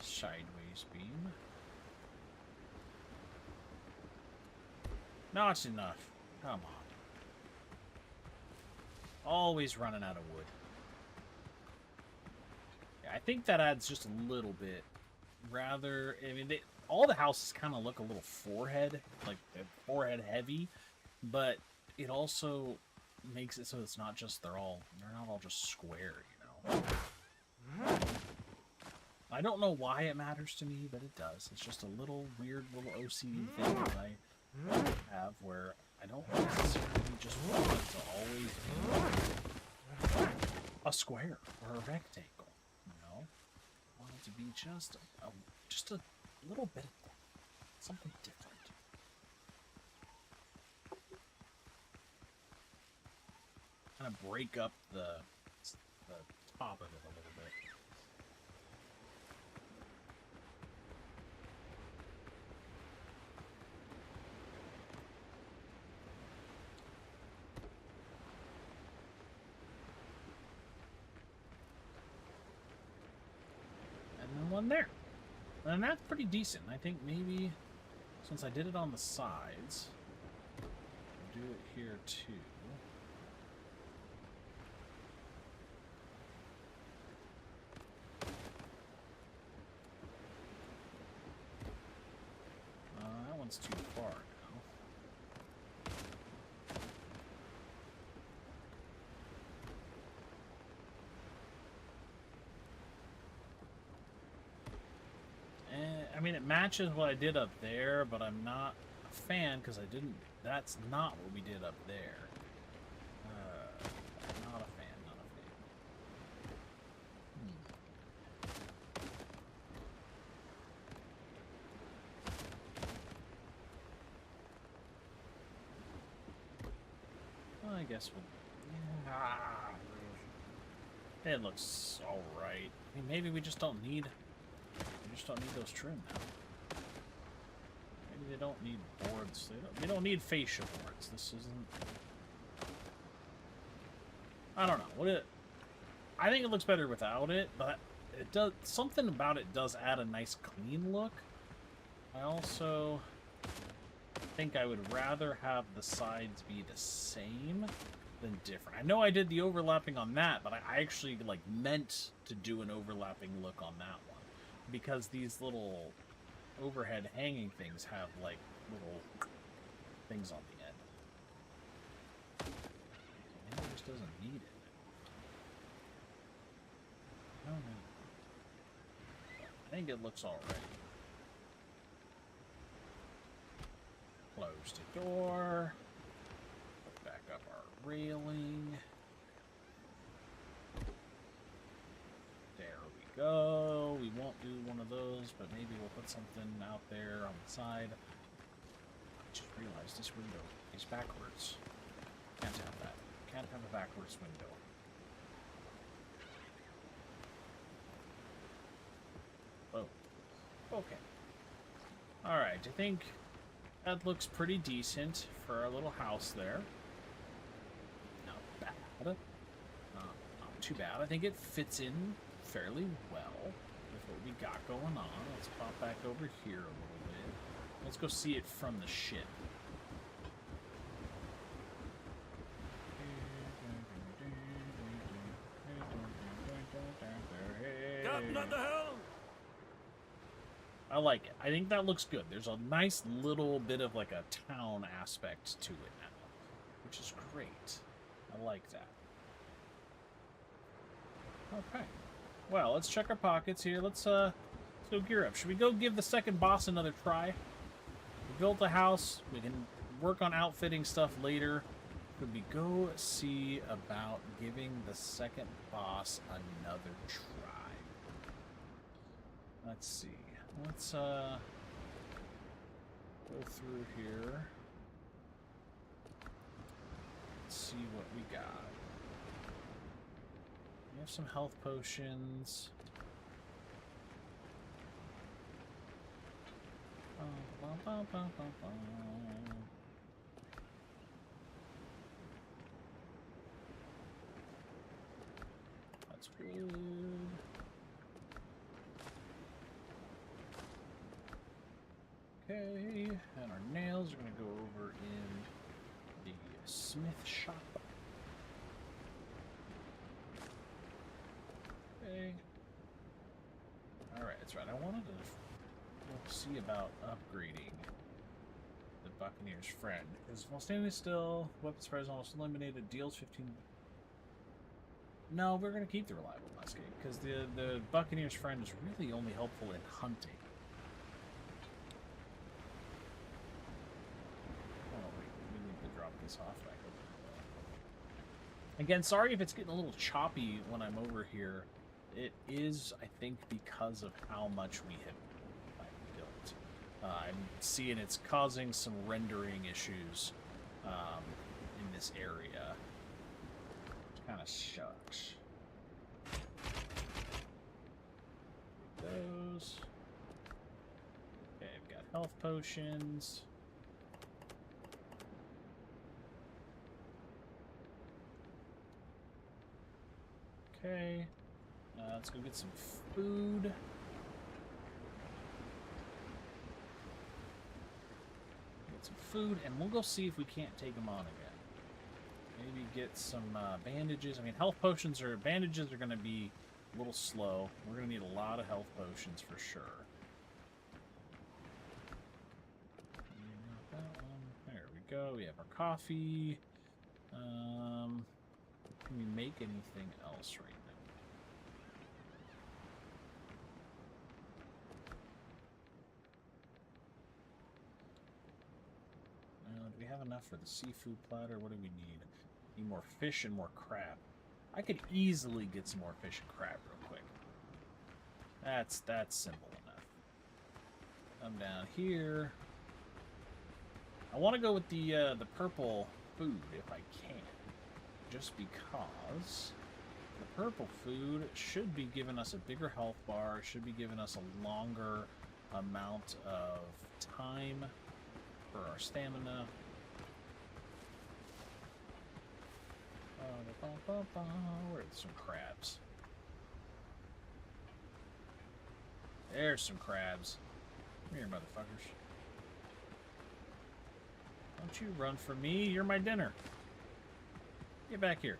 Sideways beam. Not enough. Come on. Always running out of wood. Yeah, I think that adds just a little bit. Rather, I mean, all the houses kind of look a little forehead, like forehead heavy, but it also makes it so it's not just they're not all just square, you know. I don't know why it matters to me, but it does. It's just a little weird little OCD thing that I have where I don't necessarily just want it to always be a square or a rectangle, you know. I want it to be just a little bit of something different. Kind of break up the top of it a little bit. And then one there. And that's pretty decent. I think maybe since I did it on the sides, I'll do it here too. It's too far now. I mean, it matches what I did up there, but I'm not a fan because I didn't. That's not what we did up there. Not a fan. Not a fan. I guess we'll... It looks alright. I mean, maybe we just don't need... We just don't need those trim now. Maybe they don't need boards. We don't need fascia boards. This isn't... I don't know. I think it looks better without it, but it does... Something about it does add a nice clean look. I also... think I would rather have the sides be the same than different. I know I did the overlapping on that, but I actually like meant to do an overlapping look on that one because these little overhead hanging things have like little things on the end. Maybe it just doesn't need it. I don't know. I think it looks alright. Close the door. Put back up our railing. There we go. We won't do one of those, but maybe we'll put something out there on the side. I just realized this window is backwards. Can't have that. Can't have a backwards window. Oh. Okay. Alright, I think that looks pretty decent for our little house there. Not bad. Not too bad. I think it fits in fairly well with what we got going on. Let's pop back over here a little bit. Let's go see it from the ship. Captain, at the helm! I like it. I think that looks good. There's a nice little bit of like a town aspect to it now, which is great. I like that. Okay. Well, let's check our pockets here. Let's go gear up. Should we go give the second boss another try? We built the house. We can work on outfitting stuff later. Could we go see about giving the second boss another try? Let's see. Let's go through here. Let's see what we got. We have some health potions. That's good. Okay, and our nails are going to go over in the smith shop. Okay. Alright, that's right. I wanted to see about upgrading the Buccaneer's friend. Because while standing still, weapon spread is almost eliminated, deals 15... No, we're going to keep the reliable musket, because the Buccaneer's friend is really only helpful in hunting. Oh, wait, we need to drop this off back over there. Again, sorry if it's getting a little choppy when I'm over here. It is, I think, because of how much we have built. I'm seeing it's causing some rendering issues in this area. Which kind of sucks. Those. Okay, I've got health potions. Okay. Let's go get some food. Get some food, and we'll go see if we can't take them on again. Maybe get some bandages. I mean, bandages are going to be a little slow. We're going to need a lot of health potions for sure. There we go. We have our coffee. Can we make anything else right now? Do we have enough for the seafood platter? What do we need? Need more fish and more crab. I could easily get some more fish and crab real quick. That's simple enough. I'm down here. I want to go with the purple food if I can. Just because the purple food should be giving us a bigger health bar, should be giving us a longer amount of time for our stamina. Where are some crabs? There's some crabs. Come here, motherfuckers. Don't you run from me. You're my dinner. Get back here.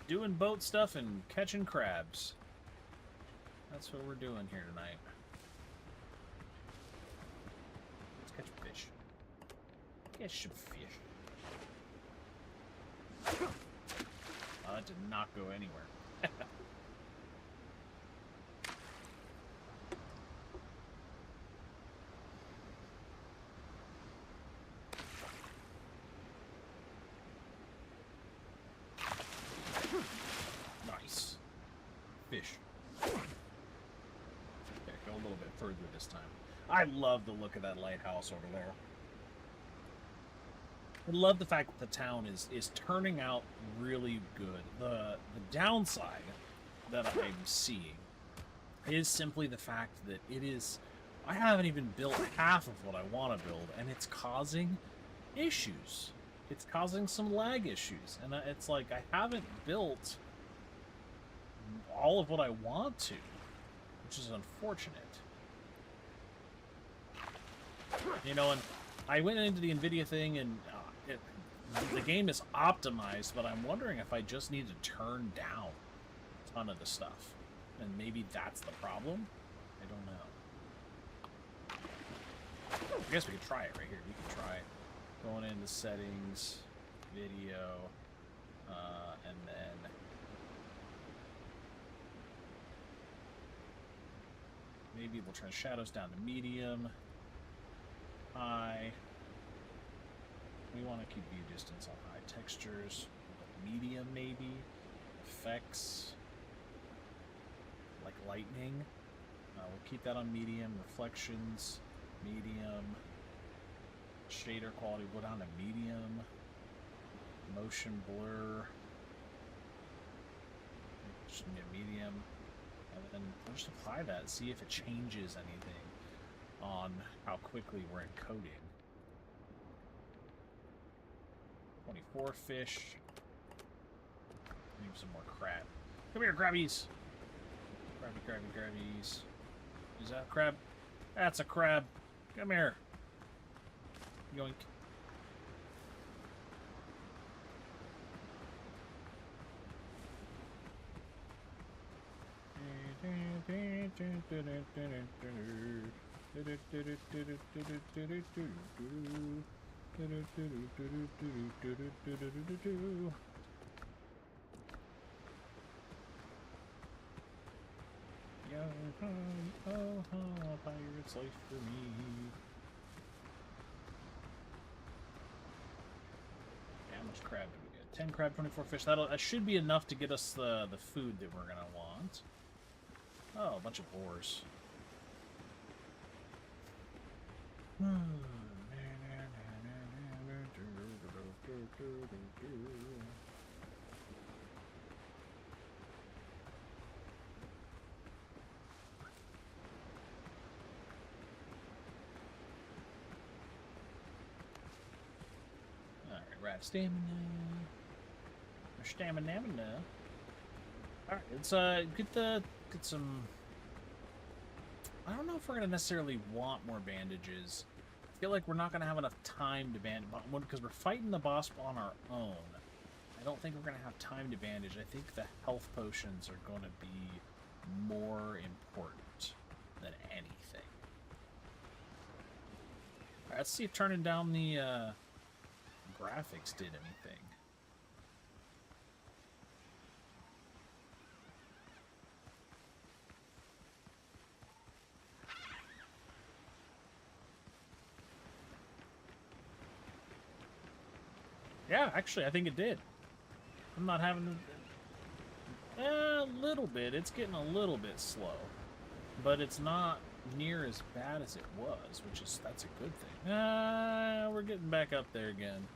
Doing boat stuff and catching crabs. That's what we're doing here tonight. Let's catch fish. Catch some fish. Oh, that did not go anywhere. Nice. Fish. Okay, go a little bit further this time. I love the look of that lighthouse over there. I love the fact that the town is turning out really good. The downside that I'm seeing is simply the fact that it is... I haven't even built half of what I want to build, and it's causing issues. It's causing some lag issues. And it's like, I haven't built all of what I want to, which is unfortunate. You know, and I went into the NVIDIA thing, and the game is optimized, but I'm wondering if I just need to turn down a ton of the stuff. And maybe that's the problem? I don't know. I guess we could try it right here. We could try going into settings, video, and then maybe we'll turn shadows down to medium, high. We want to keep view distance on high. Textures, medium maybe, effects, like lightning. We'll keep that on medium. Reflections, medium. Shader quality, go down to medium. Motion blur, just medium. And then we'll just apply that, see if it changes anything on how quickly we're encoding. 24 fish. Need some more crab. Come here, crabbies! Crabby, crabby, crabbies. Is that a crab? That's a crab. Come here. Yoink. Oh, a pirate's life for me. How much crab do we get? 10 crab, 24 fish. That should be enough to get us the food that we're gonna want. Oh, a bunch of boars. Alright, rat stamina. Stamina. Alright, let's get some. I don't know if we're gonna necessarily want more bandages. I feel like we're not gonna have enough time to bandage because we're fighting the boss on our own. I don't think we're gonna have time to bandage. I think the health potions are gonna be more important than anything. Alright, let's see if turning down the graphics did anything. Yeah, actually, I think it did. I'm not having a little bit. It's getting a little bit slow, but it's not near as bad as it was, that's a good thing. We're getting back up there again.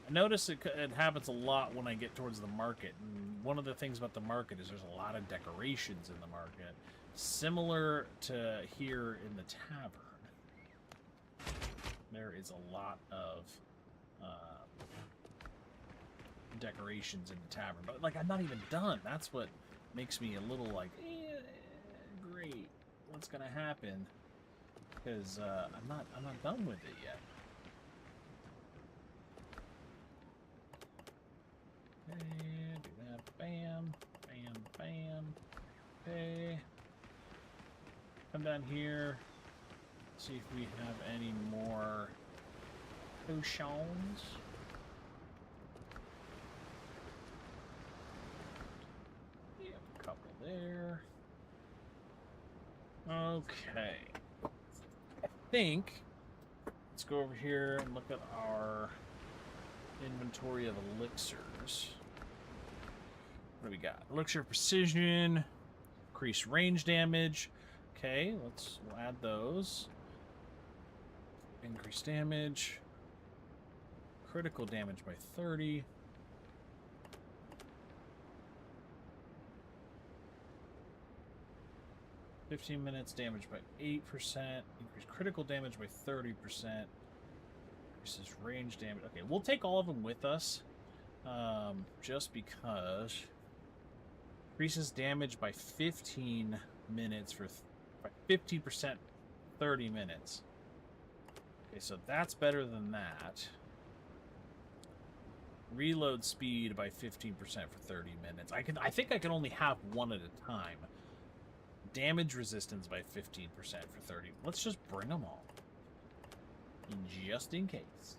I notice it happens a lot when I get towards the market, and one of the things about the market is there's a lot of decorations in the market, similar to here in the tavern. There is a lot of decorations in the tavern, but like I'm not even done. That's what makes me a little like, great, what's gonna happen? Because I'm not done with it yet. Okay, do that. Bam, bam, bam. Okay. Come down here. See if we have any more potions. There. Okay. I think let's go over here and look at our inventory of elixirs. What do we got? Elixir precision, increase range damage. Okay, we'll add those. Increase damage. Critical damage by 30. 15 minutes, damage by 8%, increase critical damage by 30%, increases range damage. Okay, we'll take all of them with us, just because. Increases damage by 15 minutes by 50%, 30 minutes. Okay, so that's better than that. Reload speed by 15% for 30 minutes. I think I can only have one at a time. Damage resistance by 15% for 30. Let's just bring them all. just in case.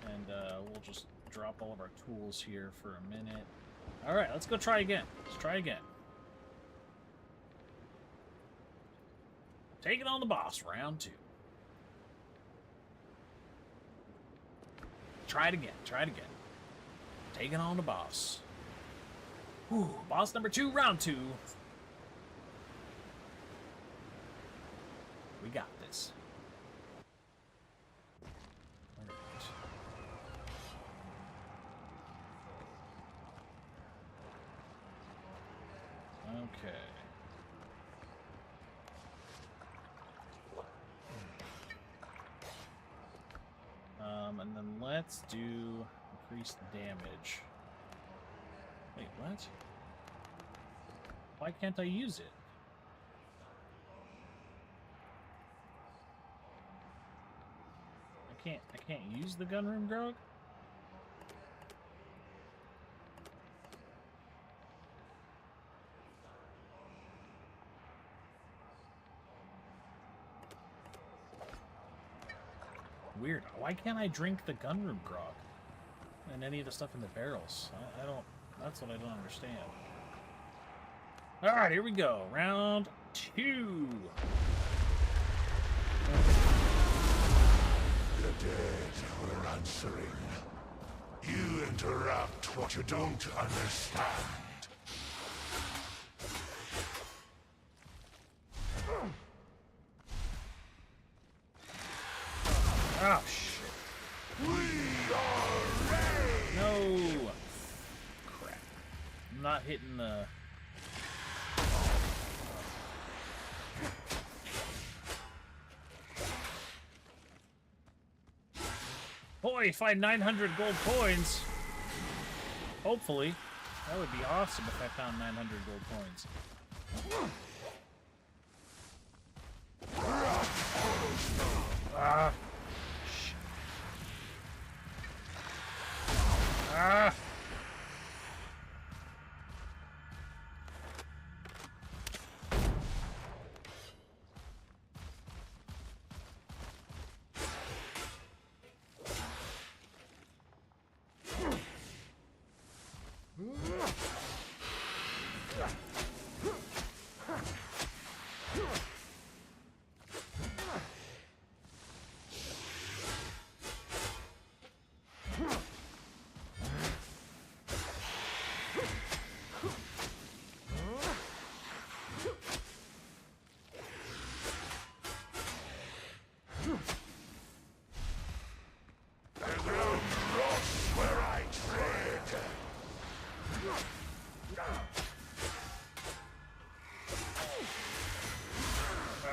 And we'll just drop all of our tools here for a minute. All right, let's go try again. Let's try again. Taking on the boss, round 2. Try it again. Try it again. Taking on the boss. Whew, boss number 2, round 2. We got this. All right. Okay. And then let's do increased damage. Wait, what? Why can't I use it? I can't use the gunroom grog? Weird. Why can't I drink the gunroom grog? And any of the stuff in the barrels? I don't... That's what I don't understand. Alright, here we go. Round 2. The dead were answering. You interrupt what you don't understand. Oh, shit. We are ready! No! Crap. I'm not hitting the... Boy, find 900 gold coins. Hopefully. That would be awesome if I found 900 gold coins. Ah. Shit. Ah.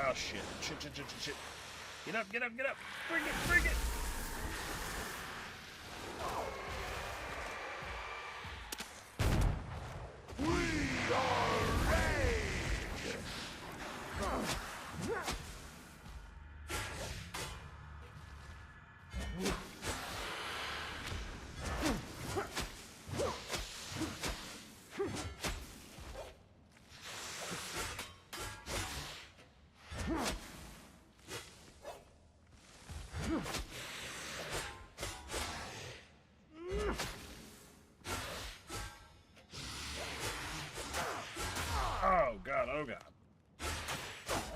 Oh shit. Shit. Get up. Bring it. We are ready!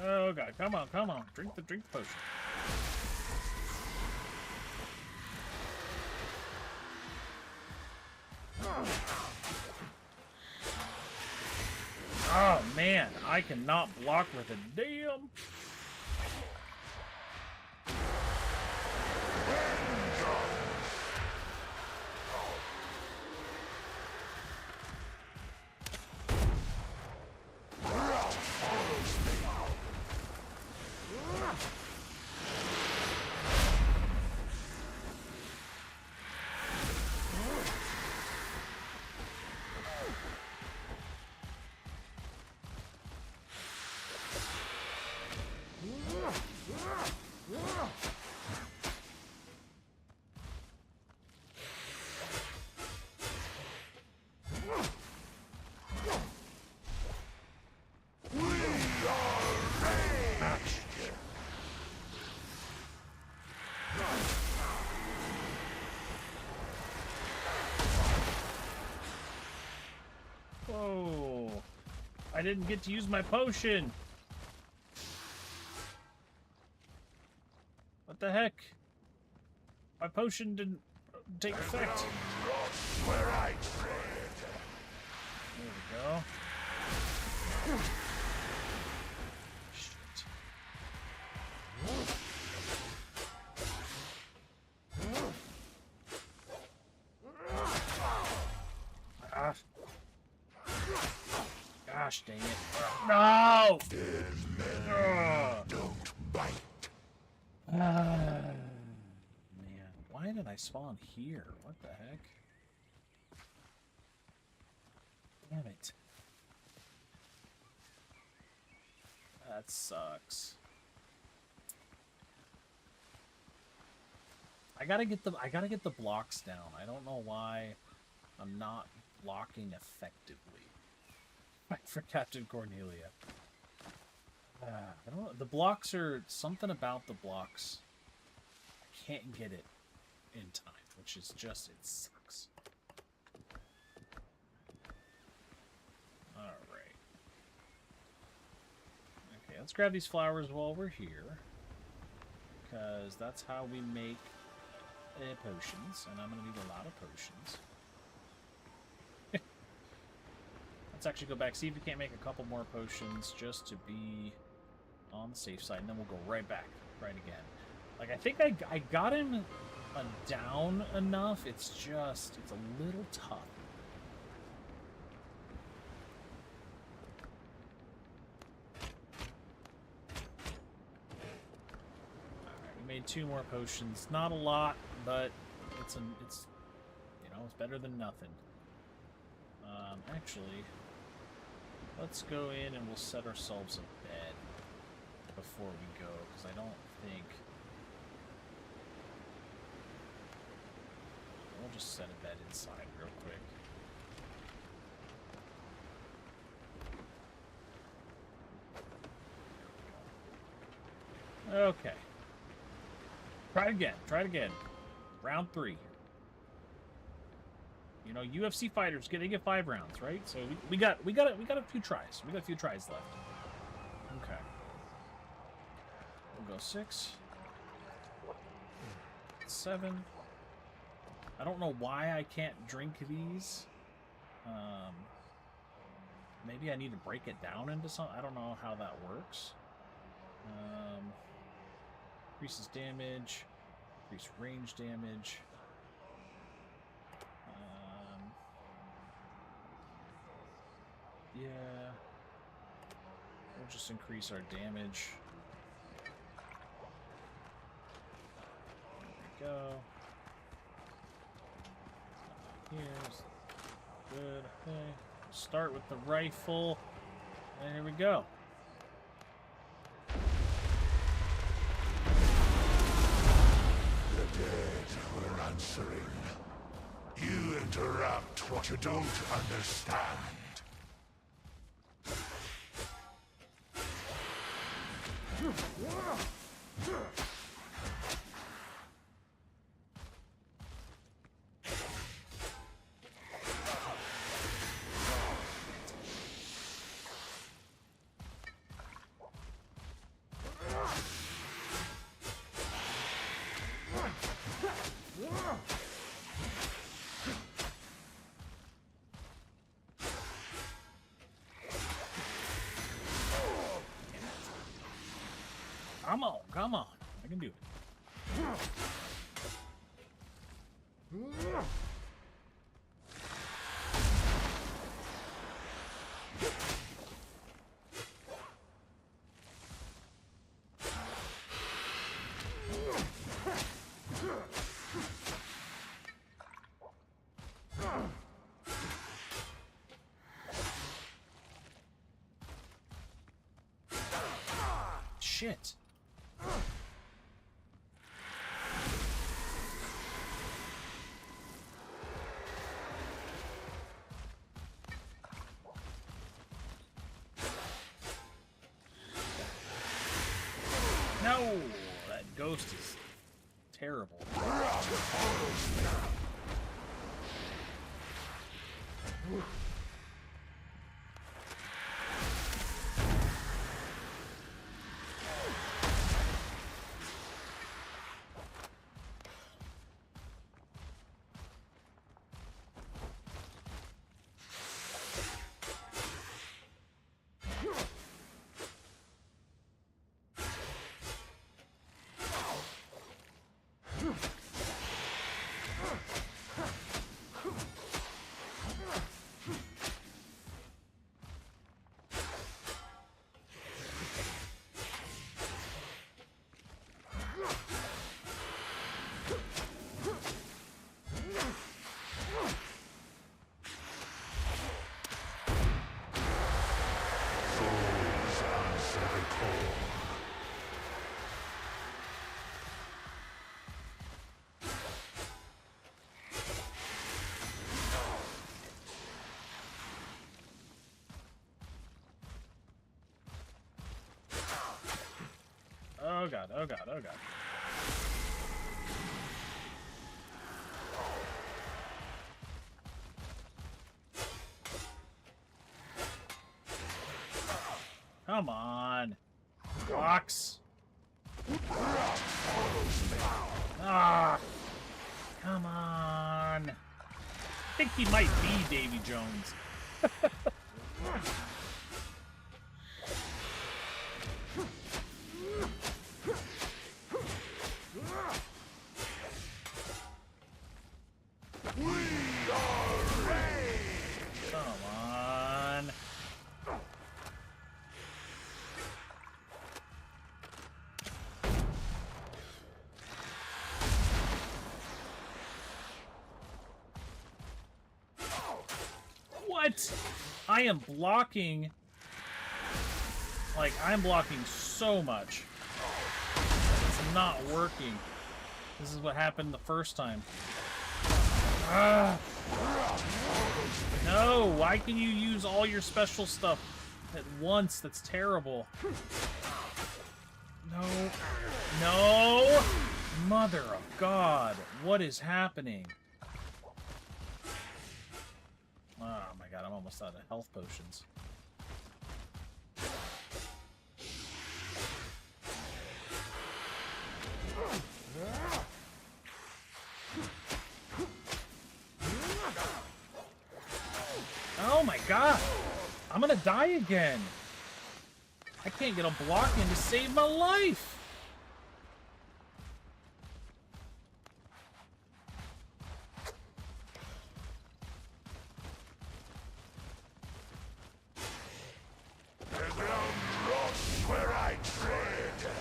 Oh god, come on. Drink the potion. Oh man, I cannot block with a damn. didn't get to use my potion. What the heck? My potion didn't take effect. Where I tread. There we go. Shit. Gosh dang it. No! Don't bite. Man, why did I spawn here? What the heck? Damn it. That sucks. I gotta get the blocks down. I don't know why I'm not blocking effectively. Right, for Captain Cornelia. I don't know. The blocks are something about the blocks. I can't get it in time, which is just, it sucks. Alright. Okay, let's grab these flowers while we're here. Because that's how we make potions. And I'm going to need a lot of potions. Let's actually go back, see if we can't make a couple more potions just to be on the safe side, and then we'll go right back, right again. Like, I think I got him down enough, it's just, it's a little tough. Alright, we made 2 more potions. Not a lot, but it's you know, it's better than nothing. Actually, let's go in and we'll set ourselves a bed before we go, because I don't think... We'll just set a bed inside real quick. Okay. Try it again. Try it again. Round 3. You know, UFC fighters they get 5 rounds, right? So we got a few tries. We got a few tries left. Okay. We'll go 6, 7. I don't know why I can't drink these. Maybe I need to break it down into something. I don't know how that works. Increases damage. Increase range damage. Yeah. We'll just increase our damage. There we go. Here's good. Okay. Start with the rifle. And here we go. The dead were answering. You interrupt what you don't understand. Come on, come on. I can do it. Shit. No! That ghost is terrible. oh god, oh god. Come on. Rocks. Ah. Come on. I think he might be Davy Jones. Come on. What? I am blocking. Like, I'm blocking so much. It's not working. This is what happened the first time. Ah. No, why can you use all your special stuff at once? That's terrible. No. No! Mother of God, what is happening? Oh my god, I'm almost out of health potions. Oh my god! I'm gonna die again! I can't get a block in to save my life! The ground rots where I tread.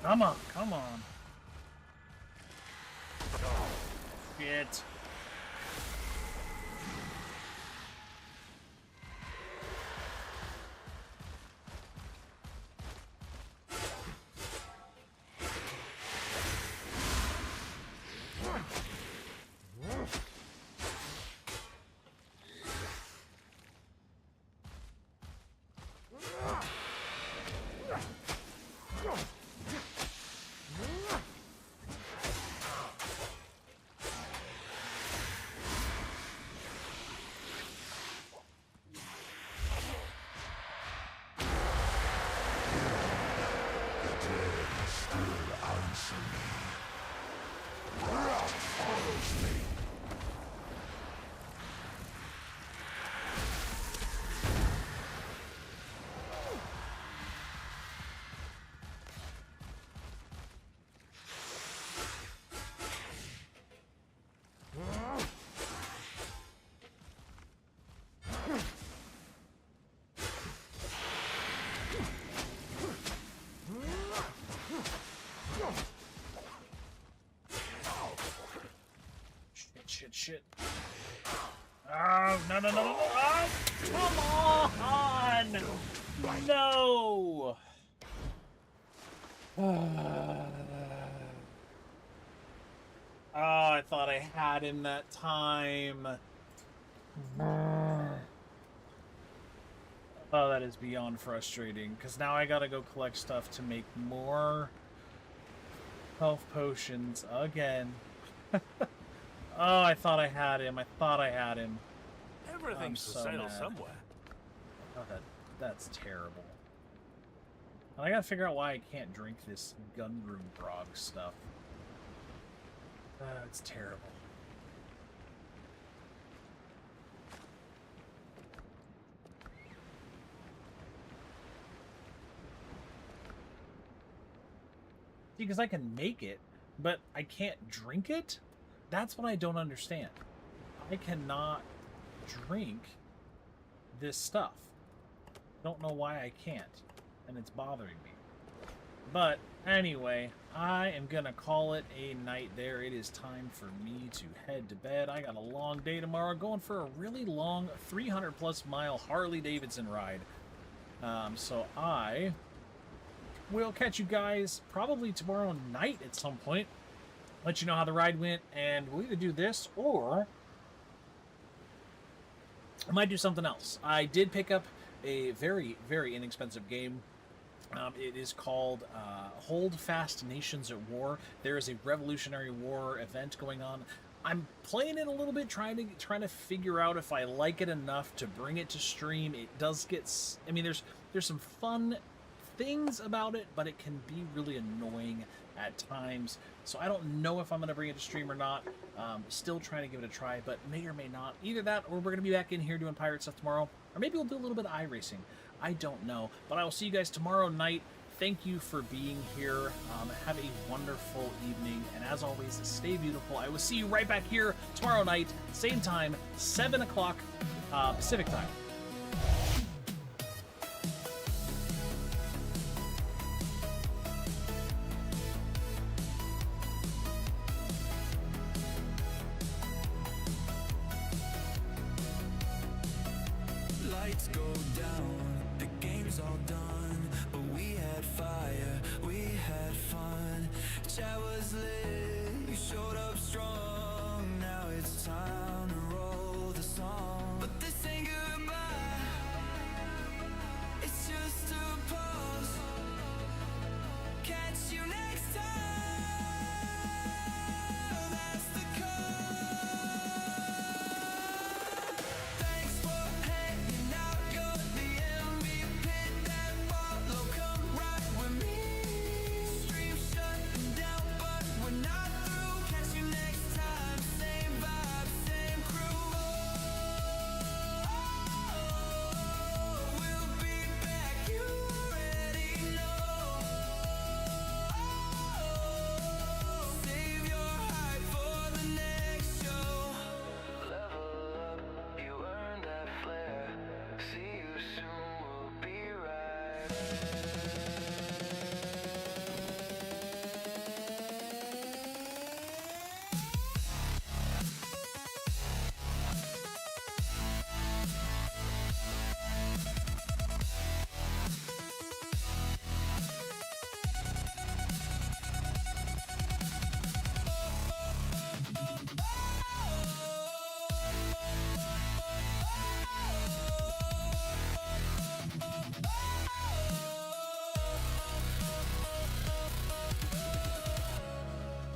Come on, come on. Shit. Shit. Oh, no. Oh, come on! No! Oh, I thought I had him that time. Oh, that is beyond frustrating, because now I gotta go collect stuff to make more health potions again. Oh, I thought I had him. I thought I had him. Everything's for so sale mad. somewhere. Oh, that's terrible. And I gotta figure out why I can't drink this gunroom grog stuff. It's terrible. See, because I can make it, but I can't drink it? That's what I don't understand. I cannot drink this stuff. Don't know why I can't, and it's bothering me. But anyway, I am gonna call it a night there. It is time for me to head to bed. I got a long day tomorrow, going for a really long 300+ mile Harley Davidson ride. So I will catch you guys probably tomorrow night at some point. Let you know how the ride went, and we'll either do this or I might do something else. I did pick up a very, very inexpensive game. It is called Hold Fast Nations at War. There is a Revolutionary War event going on. I'm playing it a little bit, trying to figure out if I like it enough to bring it to stream. It does get, I mean, there's some fun things about it, but it can be really annoying at times. So I don't know if I'm going to bring it to stream or not. Still trying to give it a try, but may or may not. Either that, or we're going to be back in here doing pirate stuff tomorrow, or maybe we'll do a little bit of iRacing. I don't know, but I will see you guys tomorrow night. Thank you for being here. Have a wonderful evening, and as always, stay beautiful. I will see you right back here tomorrow night, same time, 7 o'clock Pacific time. Lights go down, the game's all done, but we had fire, we had fun. Chat was lit, you showed up strong. Now it's time to roll the song. But this ain't goodbye, it's just a pause. Catch you next time. That's the call. Thanks for hanging out. You're the MVP. That follow, come right with me. Stream shutting down, but we're not through. Catch you next time. Same vibe, same crew. We'll be back. You already know. Save your hype for the next show. Level up, you earned that flair. See you soon, we'll be right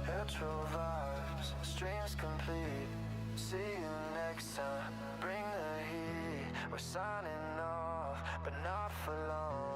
Retro vibes, streams complete. See you next time, bring the heat. We're signing off, but not for long.